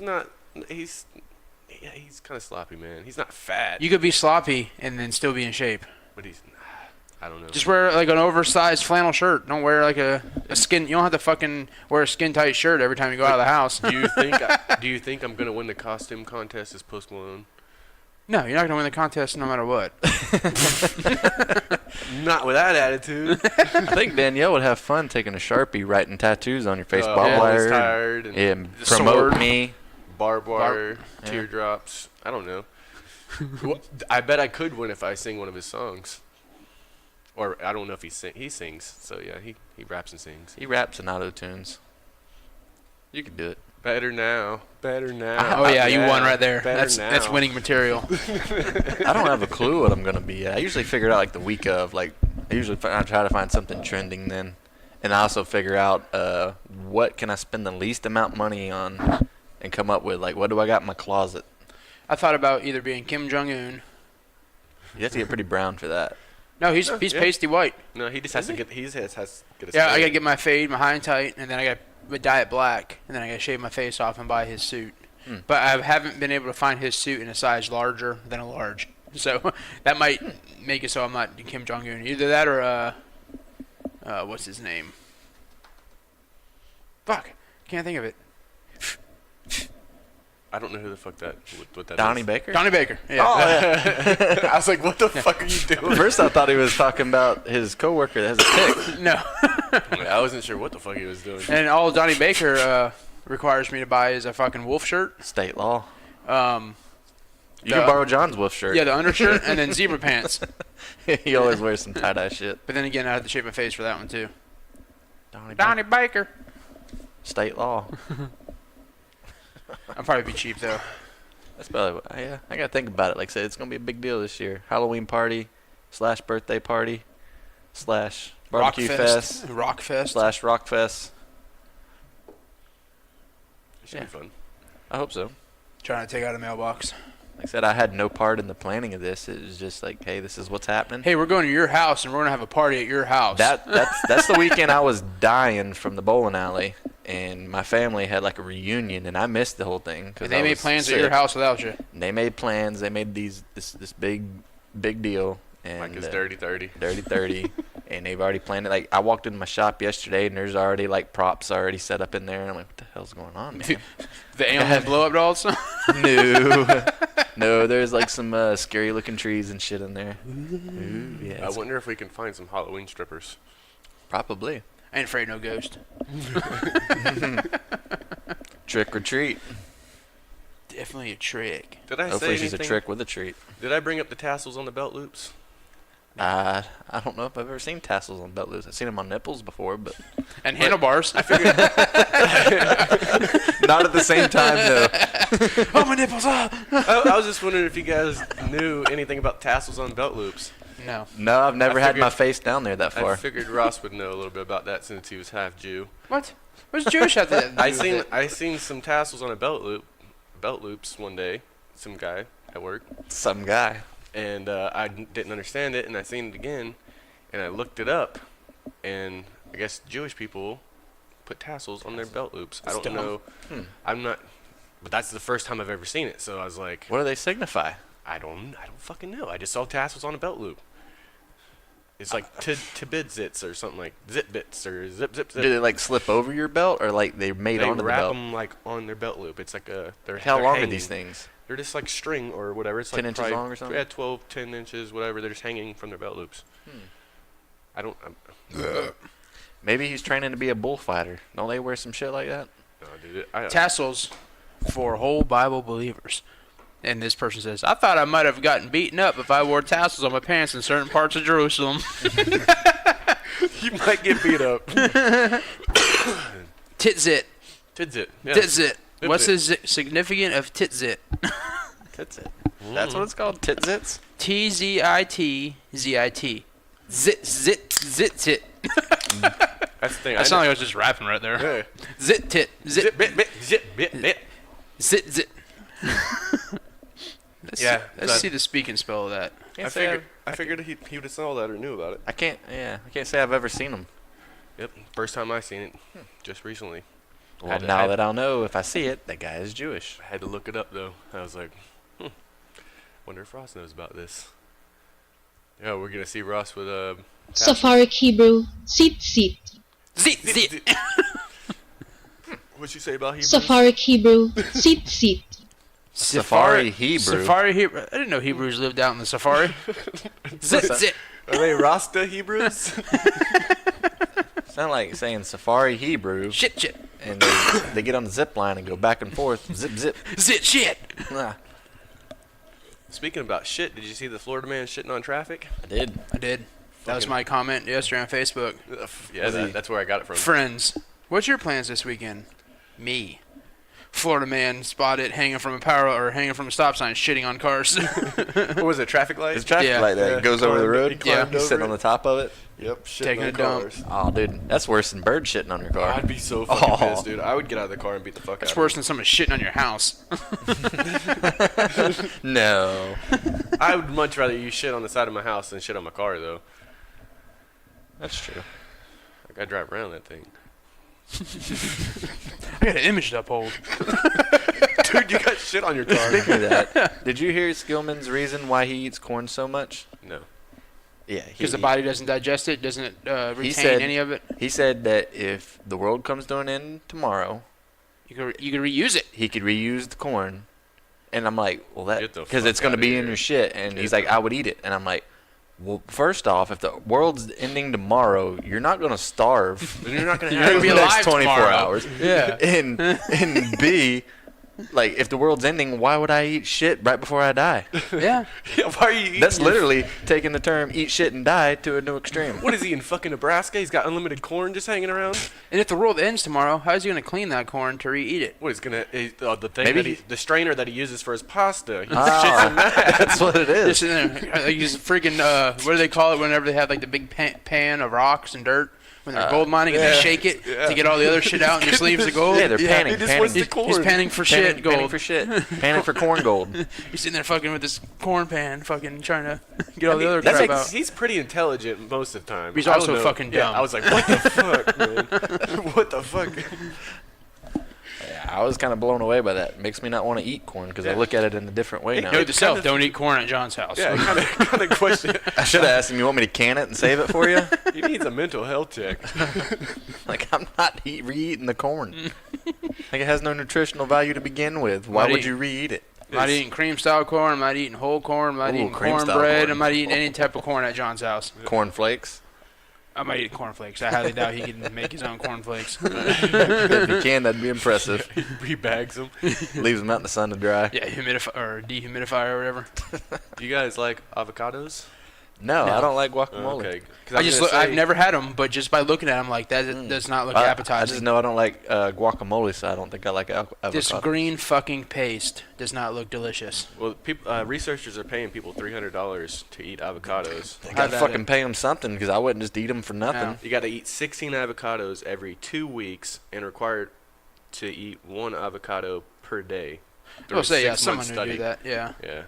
kind of sloppy, man. He's not fat, You could be sloppy and then still be in shape. but he's. I don't know. Just wear like an oversized flannel shirt. Don't wear like a skin. You don't have to fucking wear a skin tight shirt every time you go out of the house. Do you think I'm gonna win the costume contest as Post Malone? No, you're not gonna win the contest no matter what. Not with that attitude. I think Danielle would have fun taking a Sharpie, writing tattoos on your face, barbed Yeah, wire. he's tired. And And The promote sword. me. barbed wire, Yeah. teardrops. I don't know. I bet I could win if I sing one of his songs. Or I don't know if he sings. So yeah, he raps and sings. He raps in auto tunes. You could do it. Better now. Better now. Oh yeah, you won right there. Better That's now. winning material. I don't have a clue what I'm gonna be at. I usually figure it out like the week of. Like I try to find something trending then, and I also figure out what can I spend the least amount of money on, and come up with like what do I got in my closet. I thought about either being Kim Jong Un. You have to get pretty brown for that. No, he's Yeah. pasty white. No, he just has to get. He has to get. A Yeah, I spade. gotta get my fade, my high and tight, and then I gotta dye it black, and then I gotta shave my face off and buy his suit. But I haven't been able to find his suit in a size larger than a large, so that might make it so I'm not Kim Jong Un. Either that or what's his name? Fuck, can't think of it. I don't know who the fuck that. What that Donnie is. Baker. Donnie Baker. Yeah. Oh, yeah. I was like, what the fuck are you doing? First, I thought he was talking about his coworker that has a tick. No. I wasn't sure what the fuck he was doing. And all Donnie Baker requires me to buy is a fucking wolf shirt. State law. You The- can borrow John's wolf shirt. Yeah, the undershirt and then zebra pants. He always wears some tie-dye shit. But then again, I had to shave my face for that one too. Donnie Donnie Baker. State law. I'll probably be cheap though. That's probably what, yeah. I gotta think about it. Like I said, it's gonna be a big deal this year. Halloween party / birthday party / barbecue fest Rock fest. / rock fest. It should be fun. I hope so. Trying to take out a mailbox. Like I said, I had no part in the planning of this. It was just like, hey, this is what's happening. Hey, we're going to your house and we're gonna have a party at your house. That's the weekend I was dying from the bowling alley, and my family had like a reunion, and I missed the whole thing because they made plans at your house without you. They made plans. They made this big deal. And Like it's dirty 30. Dirty 30, and they've already planned it. Like I walked into my shop yesterday, and there's already like props already set up in there, and I'm like, what the hell's going on, man? The alien blow up dolls. No, there's like some scary looking trees and shit in there. Ooh, yeah, I it's wonder if we can find some Halloween strippers. probably I ain't afraid no ghost. trick or treat. Definitely a trick. Did I Hopefully say she's a anything? trick with a treat. Did I bring up the tassels on the belt loops? I don't know if I've ever seen tassels on belt loops. I've seen them on nipples before, but And handlebars. not at the same time though. Oh, my nipples! Ah! I was just wondering if you guys knew anything about tassels on belt loops. No. No, I've never had my figured- face down there that I far. figured Ross would know a little bit about that since he was half Jew. What? What's Jewish have to do with it? I seen some tassels on a belt loops one day. Some guy at work, Some guy. and I didn't understand it, and I seen it again, and I looked it up, and I guess Jewish people put tassels on their belt loops. I don't know. I'm not, but that's the first time I've ever seen it. So I was like, What do they signify? I don't fucking know. I just saw tassels on a belt loop. It's like tibidzits or something like zip bits or zip zip zip. Do they like slip over your belt, or like they made They onto the wrap belt? them like on their belt loop. It's like they're How they're long are hanging. these things? They're just like string or whatever. It's 10 like inches probably- long or something? Yeah, 12, 10 inches, whatever. They're just hanging from their belt loops. I don't. Maybe he's training to be a bullfighter. Don't they wear some shit like that? No, dude. I, Tassels for whole Bible believers. And this person says, I thought I might have gotten beaten up if I wore tassels on my pants in certain parts of Jerusalem. you might get beat up. Titzit. Tidzit. Yeah. Titzit. What's Titzit. the significant of titzit? That's it. That's what it's called. Titzits. T-Z-I-T-Z-I-T. Zit, zit, zit, tit. That's the thing. That sounded like I was just rapping right there. Yeah. Zit, tit, zit, Zip, bit, bit, zip, bit, bit. zit, zit. Yeah, Let's that- see the speak and spell of that. I figured he would have saw that or knew about it. I can't say I've ever seen them. Yep. First time I seen it, just recently. Well, Had to- now had- that I'll know if I see it, that guy is Jewish. I had to look it up though. I was like, wonder if Ross knows about this. Yeah, we're gonna see Ross with a. Safari Hebrew, sit. Zit, zit. What'd you say about Hebrews? Safari Hebrew, sit. Safari Hebrew. Safari Hebrew. I didn't know Hebrews lived out in the safari. Zit, zit. Are they Rasta Hebrews? Sound like saying Safari Hebrew. Shit. And they get on the zip line and go back and forth. Zip, zip. Zit shit. Ah, Speaking about shit, did you see the Florida man shitting on traffic? I did. I did. That was my comment yesterday on Facebook. Yeah, that's where I got it from. Friends, what's your plans this weekend? Me. Florida man spotted hanging from a stop sign, shitting on cars. What was it, traffic light? It's traffic Yeah. light that goes over the road. Yeah. He's sitting on the top of it. Yep, shitting Taking on a dump. cars. Oh, dude, that's worse than bird shitting on your car. I'd be so fucking Oh. pissed, dude. I would get out of the car and beat the fuck out It's of worse him. than someone shitting on your house. No. I would much rather you shit on the side of my house than shit on my car, though. That's true. I gotta drive around that thing. I got an image to uphold. Dude, you got shit on your car. Speaking of that, did you hear Skillman's reason why he eats corn so much? No. Yeah, Because the body doesn't digest it, doesn't retain said- any of it. He said that if the world comes to an end tomorrow, You can reuse it. he could reuse the corn. And I'm like, well, that Get the because fuck it's going to outta be in here. your shit. And he's Get like, I would eat it. And I'm like, well, first off, if the world's ending tomorrow, you're not going to starve. Then you're not gonna You're have gonna be the next alive 24 tomorrow. hours. Yeah. And B, like, if the world's ending, why would I eat shit right before I die? Yeah. Yeah, why are you eating? That's literally taking the term "eat shit and die" to a new extreme. What is he in fucking Nebraska? He's got unlimited corn just hanging around. And if the world ends tomorrow, how's he going to clean that corn to re-eat it? What he's gonna the thing Maybe that the strainer that he uses for his pasta. He Ah, shits in that. that's what it Just is. in there, like he's freaking, what do they call it whenever they have like the big pan of rocks and dirt? When they're gold mining and they shake it to get all the other shit out and just leaves the gold? Yeah, they're panning. He just wants the He's corn. panning for shit, gold. Panning for shit. Panning for corn gold. He's sitting there fucking with this corn pan, fucking trying to get all the other That's crap like, out. he's pretty intelligent most of the time. He's I don't also know. fucking Yeah, dumb. I was like, what the fuck, man? What the fuck? Yeah, I was kind of blown away by that. Makes me not want to eat corn because I Yeah. look at it in a different way now. Note to self, kind of- don't eat corn at John's house. Yeah, kind of question. I should have asked him, you want me to can it and save it for you? He needs a mental health check. Like, I'm not re-eating the corn. Like, it has no nutritional value to begin with. Why Not would eat- you re-eat it? I'm not eating cream style corn. I'm not eating whole corn. I'm not Ooh, eating cream style cornbread. corn. I'm not eating any type of corn at John's house. Corn flakes? I might eat cornflakes. I highly doubt he can make his own cornflakes. If you can, that'd be impressive. He bags them. Leaves them out in the sun to dry. Yeah, dehumidifier or whatever. Do you guys like avocados? No, I don't like guacamole. Okay. 'Cause was gonna I've say- never had them, but just by looking at them like that, does not look I appetizing. just know I don't like guacamole, so I don't think I like avocado. This green fucking paste does not look delicious. Well, researchers are paying people $300 to eat avocados. I gotta Have at fucking it. pay them something because I wouldn't just eat them for nothing. No. You got to eat 16 avocados every 2 weeks and required to eat 1 avocado per day. I'll say, yeah, 6-month someone study. who do that, yeah. Yeah.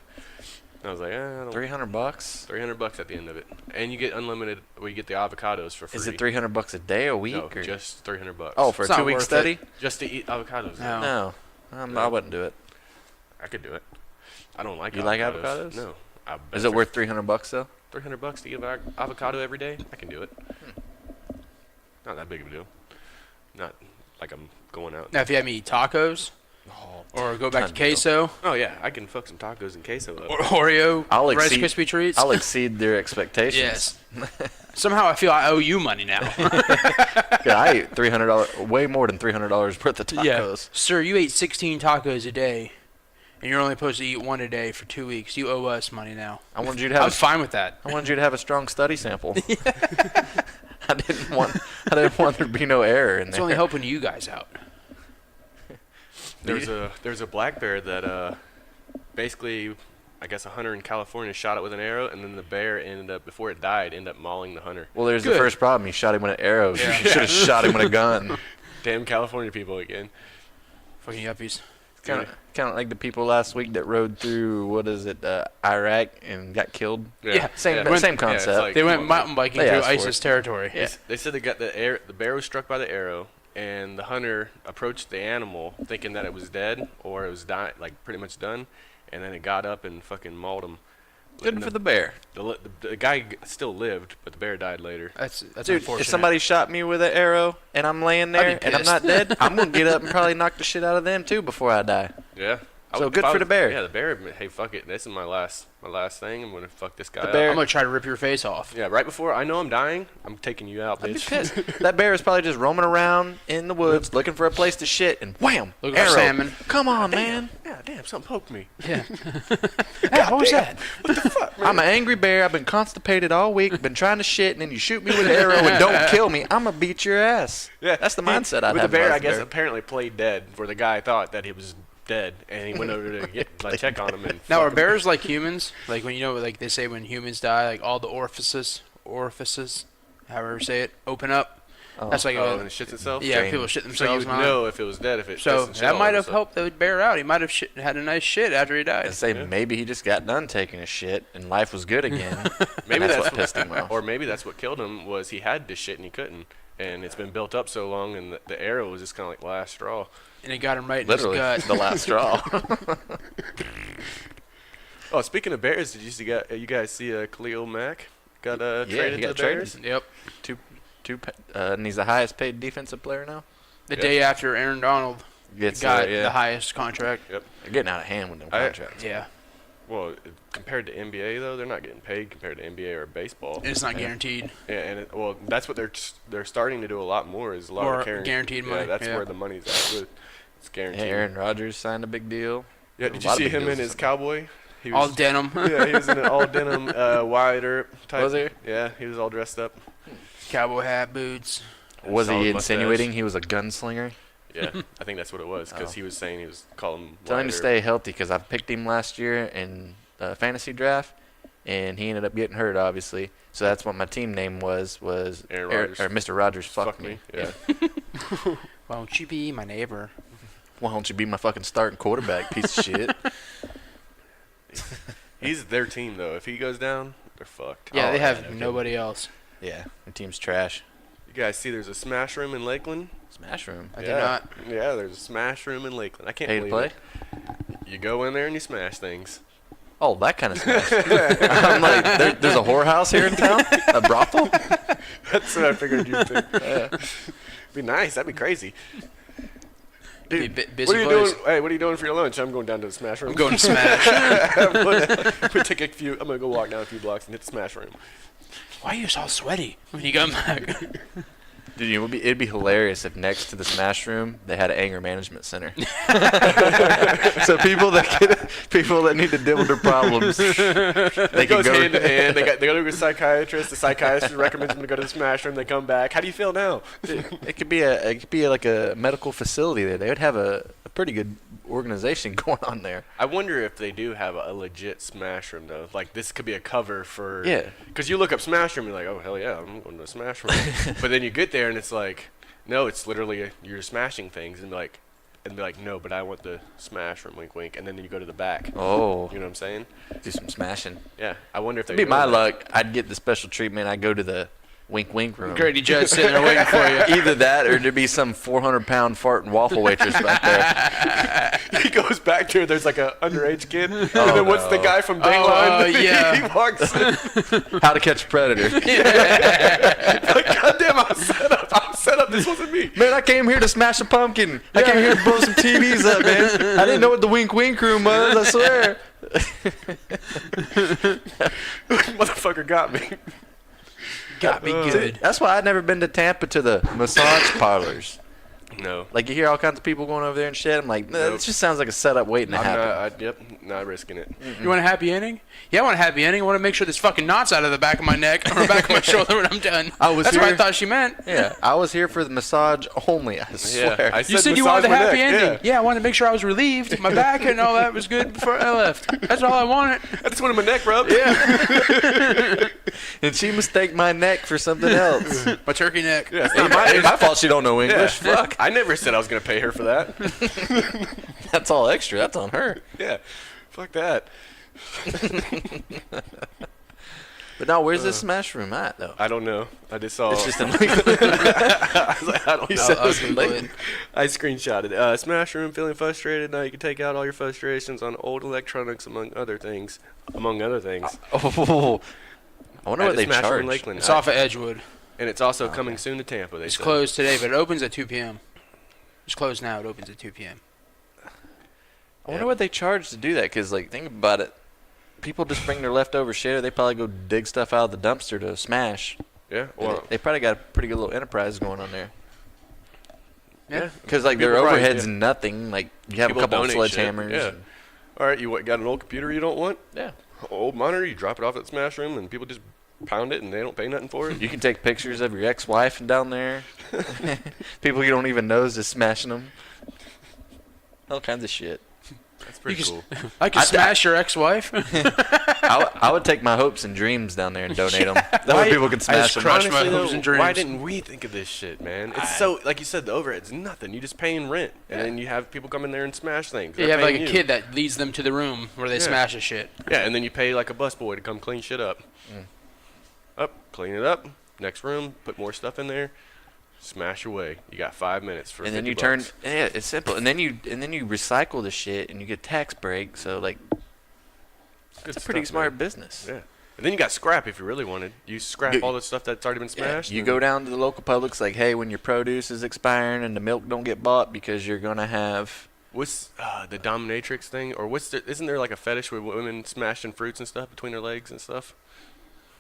I was like, I don't. $300? $300 at the end of it, and you get unlimited. Well, you get the avocados for free. Is it $300 a day, a week, No, or just $300. oh, for It's a not 2-week worth study? just to eat avocados. No. No, I wouldn't do it. I could do it. I don't like. You avocados. like avocados? No. Is it worth $300 though? $300 to eat avocado every day? I can do it. Not that big of a deal. Not like I'm going out. Now, if you had me eat tacos, or go back to Done deal. queso, Oh yeah, I can fuck some tacos and queso up. or Oreo, I'll Rice exceed- Krispie treats. I'll exceed their expectations. Yes. Somehow I feel I owe you money now. Yeah, I ate $300, way more than $300 worth of tacos. Sir, you ate 16 tacos a day, and you're only supposed to eat 1 a day for 2 weeks. You owe us money now. I wanted you to I have. was fine with that. I wanted you to have a strong study sample. I didn't want there to be no error in It's there. only helping you guys out. There's a black bear that basically, I guess a hunter in California shot it with an arrow, and then the bear ended up, before it died, ended up mauling the hunter. Well, there's Good. the first problem. You shot him with an arrow. Yeah. You should have shot him with a gun. Damn California people again. Fucking yuppies. Kind of like the people last week that rode through Iraq and got killed. Yeah, Same yeah. same Yeah, concept. it's like- They come went on, mountain biking They through asked for ISIS territory. Yeah. They said they got the bear was struck by the arrow, and the hunter approached the animal thinking that it was dead or it was like pretty much done, and then it got up and fucking mauled him. Good for the bear. The guy still lived, but the bear died later. That's Dude, unfortunate. if somebody shot me with an arrow and I'm laying I'd there be and I'm pissed. not dead, I'm gonna get up and probably knock the shit out of them too before I die. Yeah. So good for the bear. Yeah, the bear. Hey, fuck it. This is my last thing. I'm gonna fuck this guy The up. bear- I'm gonna try to rip your face off. Yeah, right before I know I'm dying, I'm taking you out, I'd be bitch. pissed. That bear is probably just roaming around in the woods looking for a place to shit, and wham! Looking arrow. for salmon. Come on, man. Yeah, damn, something poked me. Yeah. Hey, what was that? I'm an angry bear. I've been constipated all week. Been trying to shit, and then you shoot me with an arrow and don't kill me. I'm gonna beat your ass. Yeah, That's the mindset I'd with have. the bear, if I was a guess bear. apparently played dead, where the guy thought that he was dead, and he went over to get check on him. And Now, are fuck him. bears like humans? Like when like they say when humans die, like all the orifices, however you say it, open up. That's like and it shits itself. yeah, Drain. people shit So you themselves. would on it. know if it was dead if it. So pissed and shit that all might over have itself. helped the bear out. He might have had a nice shit after he died. I say maybe he just got done taking a shit and life was good again. Maybe and that's what pissed him off. Or maybe that's what killed him was he had to shit and he couldn't, and it's been built up so long, and the arrow was just kind of like last straw. And it got him right in Literally, his gut. the last straw. Oh, speaking of bears, did you guys see Khalil Mack got traded he to got the Bears? Yep. And he's the highest paid defensive player now. The day after Aaron Donald Gets got yeah. the highest contract. Yep. They're getting out of hand with them I- contracts. Yeah. Well, compared to NBA though, they're not getting paid compared to NBA or baseball. And it's not guaranteed. Yeah, and well, that's what they're starting to do a lot more is a lot More of guaranteed money, Yeah, that's yeah. where the money's at. It's guaranteed. Yeah, Aaron Rodgers signed a big deal. Yeah, A did you lot of see big him in deals his this cowboy? He All was, denim. yeah, he was in an all denim wider type. Was he? Yeah, he was all dressed up. Cowboy hat, boots. Was Solid he mustache. insinuating he was a gunslinger? Yeah, I think that's what it was because Oh. he was saying he was calling him. Tell him to wider. stay healthy because I picked him last year in a fantasy draft, and he ended up getting hurt, obviously. So that's what my team name was Aaron Rodgers. or Mr. Rogers. Fuck me. me. Yeah. Won't you be my neighbor? Why don't you be my fucking starting quarterback, piece of shit? He's their team though. If he goes down, they're fucked. Yeah, Oh, they yeah, have no nobody else. Yeah, the team's trash. You guys see, there's a smash room in Lakeland. Smash room. I yeah. did not. Yeah, there's a smash room in Lakeland. I can't Pay to believe play? it. You go in there and you smash things. Oh, that kind of smash. I'm like, there's a whorehouse here in town? A brothel? That's what I figured you'd think. Be nice. That'd be crazy. Dude, busy what are you place. doing? Hey, what are you doing for your lunch? I'm going down to the smash room. I'm going to Smash. I'm gonna go walk down a few blocks and hit the smash room. Why are you so sweaty when you come back? Dude, it'd be hilarious if next to the smash room they had an anger management center. So people that need to deal with their problems, they It goes hand in hand. They go to a psychiatrist. The psychiatrist recommends them to go to the smash room. They come back. How do you feel now? It could be like a medical facility there. They would have a pretty good organization going on there. I wonder if they do have a legit smash room though. Like this could be a cover for. Yeah. Because you look up smash room, you're like, oh hell yeah, I'm going to a smash room. But then you get there and it's like, no, it's literally you're smashing things and be like, no, but I want the smash room, wink wink, and then you go to the back. Oh, You know what I'm saying? do some smashing. Yeah. I wonder if they. It'd be my luck. I'd get the special treatment. I'd go to the wink wink room. Grady Judd sitting there waiting for you. Either that or there'd be some 400-pound farting waffle waitress back there. He goes back to her. There's like a underage kid, and then what's the guy from Dateline? yeah. he walks in. How to Catch a Predator. Like, goddamn, I'm set up. This wasn't me. Man, I came here to smash a pumpkin. I came here to blow some TVs up, man. I didn't know what the wink wink room was, I swear. Motherfucker got me. Got me good. That's why I'd never been to Tampa to the massage parlors. No. Like, you hear all kinds of people going over there and shit. I'm like, nah, Nope. this just sounds like a setup waiting to I'm happen. not risking it. You want a happy ending? Yeah, I want a happy ending. I want to make sure this fucking knot's out of the back of my neck or back of my shoulder when I'm done. That's what I thought she meant. Yeah, I was here for the massage only, I swear. I You said you wanted the massage my happy neck, ending. Yeah, I wanted to make sure I was relieved. My back and all that was good before I left. That's all I wanted. I just wanted my neck rubbed. Yeah. And she mistaked my neck for something else. My turkey neck. Yeah, it's Ain't not my fault she don't know English. Yeah. Fuck. I never said I was gonna pay her for that. That's all extra. That's on her. Yeah. Fuck that. But now, where's this smash room at, though? I don't know. I just saw. It's just in I was like, I don't You know. said I'll it was in Google Lakeland. I screenshotted. Smash room, feeling frustrated. Now you can take out all your frustrations on old electronics, among other things. Among other things. Oh, I wonder At what the they Smash Room charge. in Lakeland. It's off of Edgewood. And it's also coming soon to Tampa. They It's said. closed today, but it opens at 2 p.m. It's closed now. It opens at 2 p.m. I wonder what they charge to do that, because, like, think about it. People just bring their leftover shit, or they probably go dig stuff out of the dumpster to smash. Yeah, well, They probably got a pretty good little enterprise going on there. Yeah. Because, like, their People probably- overhead's yeah. nothing. Like, you have People a couple of donate shit, sledgehammers. yeah. and- All right, got an old computer you don't want? yeah. Old monitor, you drop it off at the smash room, and people just pound it, and they don't pay nothing for it. You can take pictures of your ex-wife down there. People you don't even know is just smashing them. All kinds of shit. That's pretty cool. I could smash your ex-wife. I would take my hopes and dreams down there and donate them. That way people can I smash just them. crushed my Honestly, hopes though, and dreams. why didn't we think of this shit, man? It's so, like you said, the overhead's nothing. You just paying rent, and then you have people come in there and smash things. You They're have like a paying kid that leads them to the room where they smash the shit. Yeah, and then you pay like a busboy to come clean shit up. Up, clean it up. Next room, put more stuff in there. Smash away. You got 5 minutes for. And then 50 you turn. bucks. Yeah, it's simple. And then you recycle the shit and you get tax break. So like, Good it's a pretty stuff, smart man. business. Yeah. And then you got scrap if you really wanted. You scrap Good. all the stuff that's already been Yeah, smashed. you and- go down to the local Publix, like, hey, when your produce is expiring and the milk don't get bought because you're gonna have. What's the dominatrix thing, or isn't there like a fetish with women smashing fruits and stuff between their legs and stuff?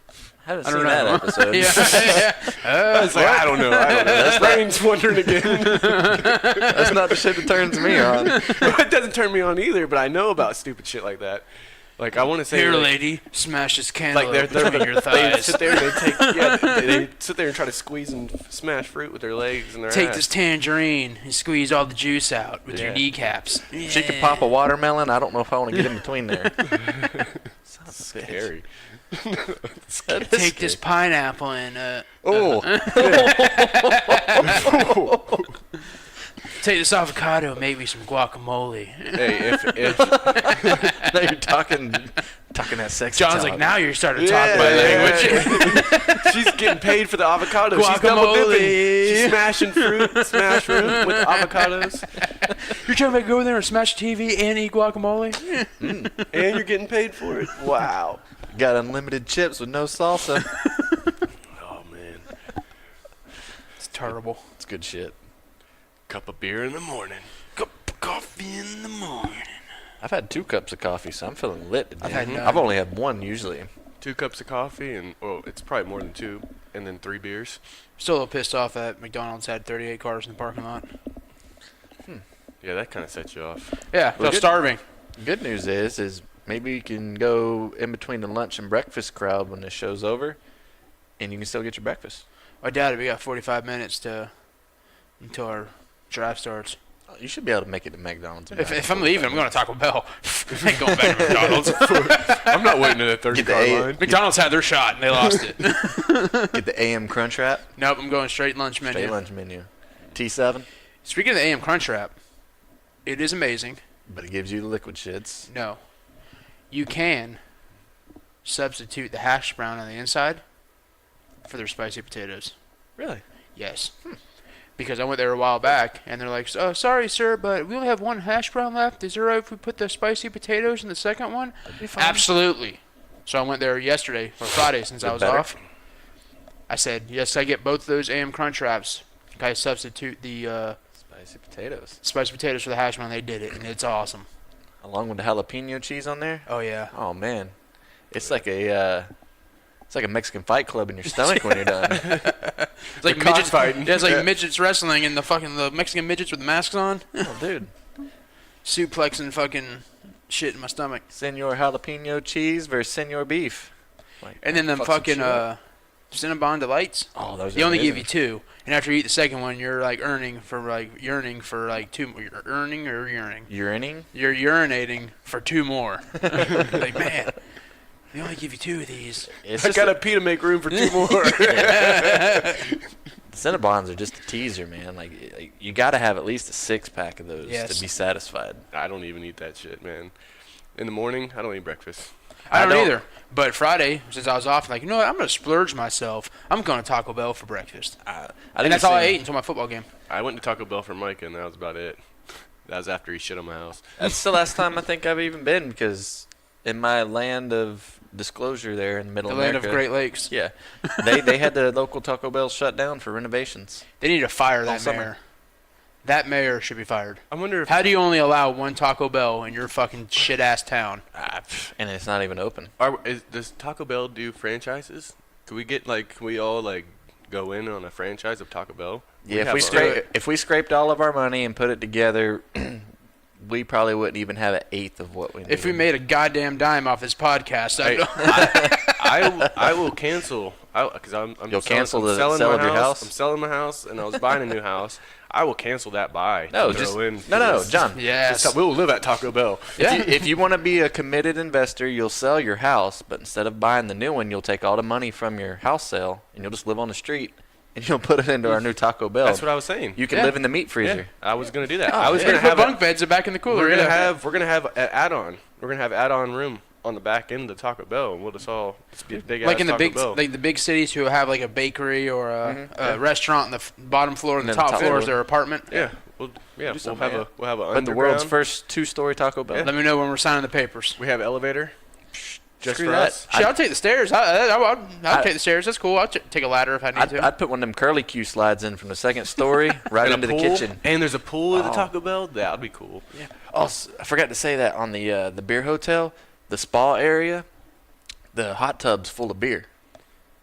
I haven't I seen don't that know. episode. I was like, I don't know. That's brain's wondering again. That's not the shit that turns me on. It doesn't turn me on either, but I know about stupid shit like that. Like I want to say, Here, like, lady, smash this candle like they're between your they thighs. sit there and they take they sit there and try to squeeze and smash fruit with their legs and their Take ass. this tangerine and squeeze all the juice out with your Yeah. kneecaps. She could pop a watermelon. I don't know if I want to get in between there. Scary. Take this pineapple and Oh, take this avocado and make me some guacamole. Hey, if now you're talking that sexy John's talk. like, now you're starting to talk my language. she's getting paid for the avocado. She's double dipping. She's smashing smash fruit with avocados, You're trying to go in there and smash a TV and eat guacamole? and you're getting paid for it. Wow. Got unlimited chips with no salsa. Oh man, It's terrible. It's good shit. cup of beer in the morning. Cup of coffee in the morning. I've had 2 cups of coffee, so I'm feeling lit today. I've had none. I've only had 1 usually. 2 cups of coffee, and it's probably more than 2, and then 3 beers. Still a little pissed off that McDonald's had 38 cars in the parking lot. Yeah, that kind of sets you off. Yeah, Well, they're good- starving. Good news is maybe you can go in between the lunch and breakfast crowd when this show's over, and you can still get your breakfast. I doubt it. We got 45 minutes until our drive starts. You should be able to make it to McDonald's. in If about I'm leaving, I'm 45 going to Taco Bell. I ain't going back to McDonald's. I'm not waiting in a 30 Get the car A- line. McDonald's had their shot and they lost it. minutes. Get the AM Crunch Wrap, Nope, I'm going straight lunch menu. straight lunch menu. T7, Speaking of the AM Crunch Wrap, it is amazing. but it gives you the liquid shits. No. You can substitute the hash brown on the inside for their spicy potatoes. Really? Yes. Because I went there a while back, and they're like, "Oh, sorry, sir, but we only have 1 hash brown left. Is it all right if we put the spicy potatoes in the second one?" Absolutely. So I went there yesterday, or Friday, since I was better? off. I said, yes, I get both of those AM Crunch Wraps. Can I substitute the Spicy potatoes. spicy potatoes for the hash brown? They did it, and it's awesome. Along with the jalapeno cheese on there. Oh, yeah. Oh man, it's like a Mexican Fight Club in your stomach when you're done. It's like The midgets cockfighting. Yeah, it's like midgets wrestling and the Mexican midgets with the masks on. Oh dude, Suplexing fucking shit in my stomach. Senor jalapeno cheese versus Senor beef. Like, And then them fuck some fucking shit up. Cinnabon Delights. Oh, those They are only give amazing. you 2, and after you eat the second one, you're like yearning for 2. You're earning or yearning. Urinating? You're urinating for 2 more. Like, man, they only give you 2 of these. It's I just gotta pee to make room for 2 more. Cinnabons are just a teaser, man. Like you got to have at least a 6-pack of those Yes. to be satisfied. I don't even eat that shit, man. In the morning, I don't eat breakfast. I don't don't- either. But Friday, since I was off, I'm like, you know what? I'm gonna splurge myself. I'm going to Taco Bell for breakfast, and that's all I ate until my football game. I went to Taco Bell for Mica, and that was about it. That was after he shit on my house. That's the last time I think I've even been, because in my land of disclosure there in Middle The land America, of Great Lakes. yeah, they had the local Taco Bell shut down for renovations. They need to fire All that summer. mayor. That mayor should be fired. I wonder if How do you only allow one Taco Bell in your fucking shit ass town? And it's not even open. does Taco Bell do franchises? Can we get can we all go in on a franchise of Taco Bell? Yeah, if we scraped all of our money and put it together, we probably wouldn't even have an eighth of what we need. If we made a goddamn dime off this podcast, I will cancel. Because I'm You'll cancel I'm the selling sale my of your house? I'm selling my house, and I was buying a new house. I will cancel that buy. No, to just go in no, this. John. yes. We'll live at Taco Bell. Yeah. If you want to be a committed investor, you'll sell your house, but instead of buying the new one, you'll take all the money from your house sale and you'll just live on the street and you'll put it into our new Taco Bell. That's what I was saying. You can live in the meat freezer. I was gonna do that. Oh, I was yeah. gonna Put have bunk beds back in the cooler. We're gonna have an add-on. We're gonna have add-on room on the back end of the Taco Bell, and we'll just all be a big like ass in the Taco big Bell. like the big cities who have like a bakery or a restaurant on the bottom floor and the then the top top floor is floor. their apartment. Yeah, we'll have something a like we'll have a But the world's underground. first two-story Taco Bell. Let me know when we're signing the papers. We have elevator. Just Screw for that. us. Shit, I'll take the stairs. I'll take the stairs. That's cool. I'll take a ladder if I need to. I'd put one of them curly Q slides in from the second story right And a into the pool. kitchen. And there's a pool at the Oh. Taco Bell. That would be cool. yeah. Also, I forgot to say that on the beer hotel, the spa area, the hot tub's full of beer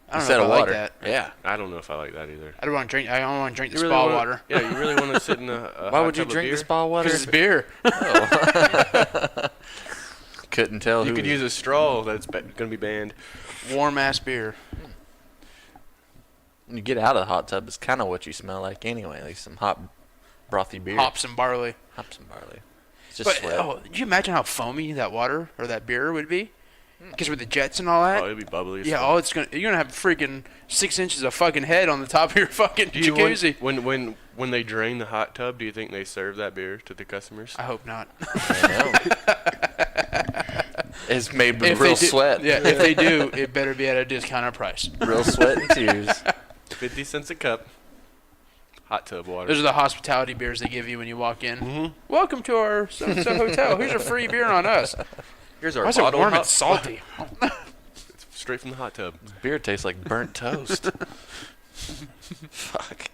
I don't instead know of if I water. like that. Yeah. I don't know if I like that either. I don't want to drink. I don't want to drink the You spa wanna- water Yeah, you really want to sit in a Why hot would you tub of drink the beer? spa water? because it's beer. Couldn't tell You who could was- use a straw that's going to be banned. Warm ass beer. When you get out of the hot tub, it's kind of what you smell like anyway, like some hot, brothy beer. Hops and barley. Hops and barley. It's just But sweat. did you imagine how foamy that water or that beer would be? Because with the jets and all that. Oh, it'd be bubbly. as Yeah, fuck. you're gonna have freaking 6 inches of fucking head on the top of your fucking Do you jacuzzi. when they drain the hot tub, do you think they serve that beer to the customers? I hope not. It's made with If real they do- sweat. Yeah, if they do, it better be at a discounted price. Real sweat and tears. 50 cents a cup. Hot tub water. Those are the hospitality beers they give you when you walk in. Welcome to our so-and-so hotel. Here's a free beer on us. Here's our Why is it bottled warm hot- and salty? It's straight from the hot tub. Beer tastes like burnt toast. Fuck.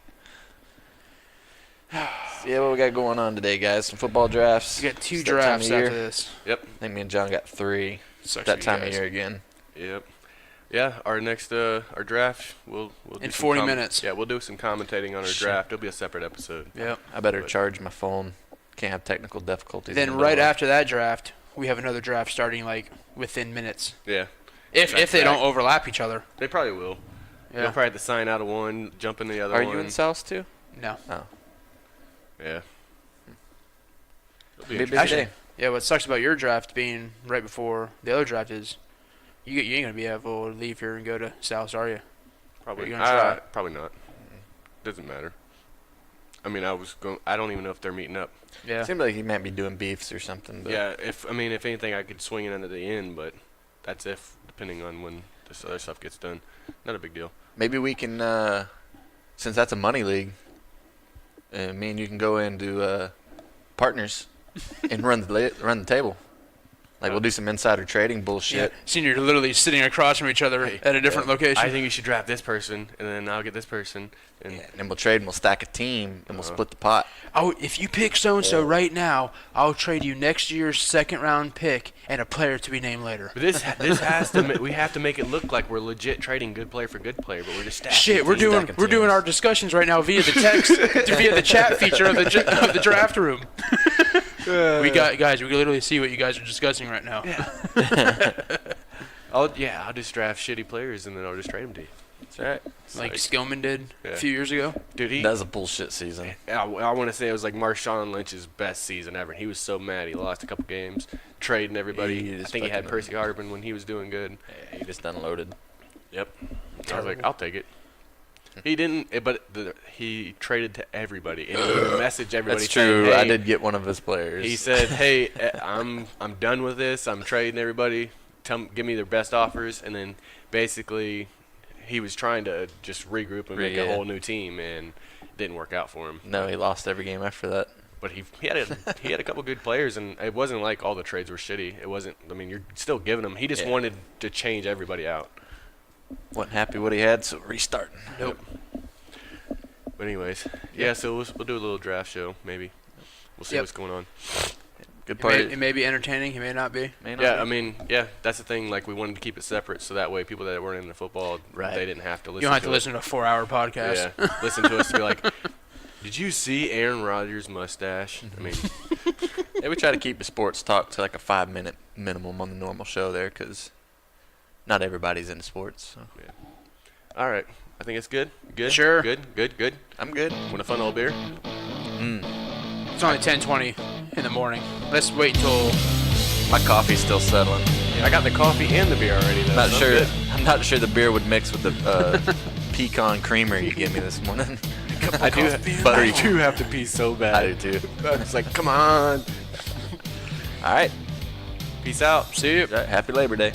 Yeah, what we got going on today, guys? Some football drafts. We got 2 It's that time drafts of year. after this. Yep. I think me and John got 3. Sucks That for you time of guys. year again. Yep. Yeah, our next our draft we'll do In some 40 minutes. Yeah, we'll do some commentating on our draft. It'll be a separate episode. Yep. I better charge my phone. Can't have technical difficulties. Then in the right middle of- after that draft, we have another draft starting like within minutes. Yeah. If Back they to back. don't overlap each other. They probably will. Yeah. They'll probably have to sign out of one, jump into the other Are one. you in South too? No. Oh. Yeah. It'll be Be a big interesting. day. Yeah, what sucks about your draft being right before the other draft is you ain't gonna be able to leave here and go to South, are you? Probably. Are you gonna try? Probably not. Doesn't matter. I mean, I don't even know if they're meeting up. Yeah. Seems like he might be doing beefs or something. But Yeah. If anything, I could swing it into the end, but that's depending on when this other stuff gets done. Not a big deal. maybe we can, since that's a money league, me and you can go into partners and run the table. Like we'll do some insider trading bullshit. Yeah. Seeing you're literally sitting across from each other at a different location. I think you should draft this person, and then I'll get this person. And And then we'll trade and we'll stack a team and we'll split the pot. Oh, if you pick so and so right now, I'll trade you next year's 2nd round pick and a player to be named later. But this has to we have to make it look like we're legit trading good player for good player, but we're just stacking Shit, we're teams. doing our discussions right now via the text, via the chat feature of the draft room. We can literally see what you guys are discussing right now. I'll just draft shitty players and then I'll just trade them to you. That's right. Like Skillman did Yeah. a few years ago. Dude, That was a bullshit season. I want to say it was like Marshawn Lynch's best season ever. He was so mad he lost a couple games, trading everybody. He I just think he had fucking- Percy Harvin when he was doing good. Yeah, he just unloaded. Yep. I was like, I'll take it. He didn't, but he traded to everybody, and he would message everybody. That's true. Saying, I hey, did get one of his players. He said, "Hey, I'm done with this. I'm trading everybody. Give me their best offers." And then basically, he was trying to just regroup and make a Yeah. whole new team, and it didn't work out for him. No, he lost every game after that. But he had a couple good players, and it wasn't like all the trades were shitty. It wasn't. I mean, you're still giving him. He just Yeah. wanted to change everybody out. Wasn't happy what he had, so restarting. Nope. But anyways, yeah. So we'll do a little draft show maybe. We'll see Yep. what's going on. Good It part. may be entertaining. It may not be. May not Yeah, be. I mean, yeah, that's the thing. Like, we wanted to keep it separate, so that way people that weren't into football, Right. they didn't have to listen. You don't have to it. listen to a 4-hour podcast. Yeah, listen to us to be like, did you see Aaron Rodgers' mustache? I mean, Yeah, we try to keep the sports talk to like a 5-minute minimum on the normal show there, because not everybody's into sports. So. all right. I think it's good. Good. Sure. Good. I'm good. Want a fun old beer? It's only 10:20 in the morning. Let's wait until. My coffee's still settling. I got the coffee and the beer already. Though. Not so sure. good. I'm not sure the beer would mix with the pecan creamer you gave me this morning. I do. Buttery. I do have to pee so bad. I do too. It's like, come on. All right. Peace out. See you. Happy Labor Day.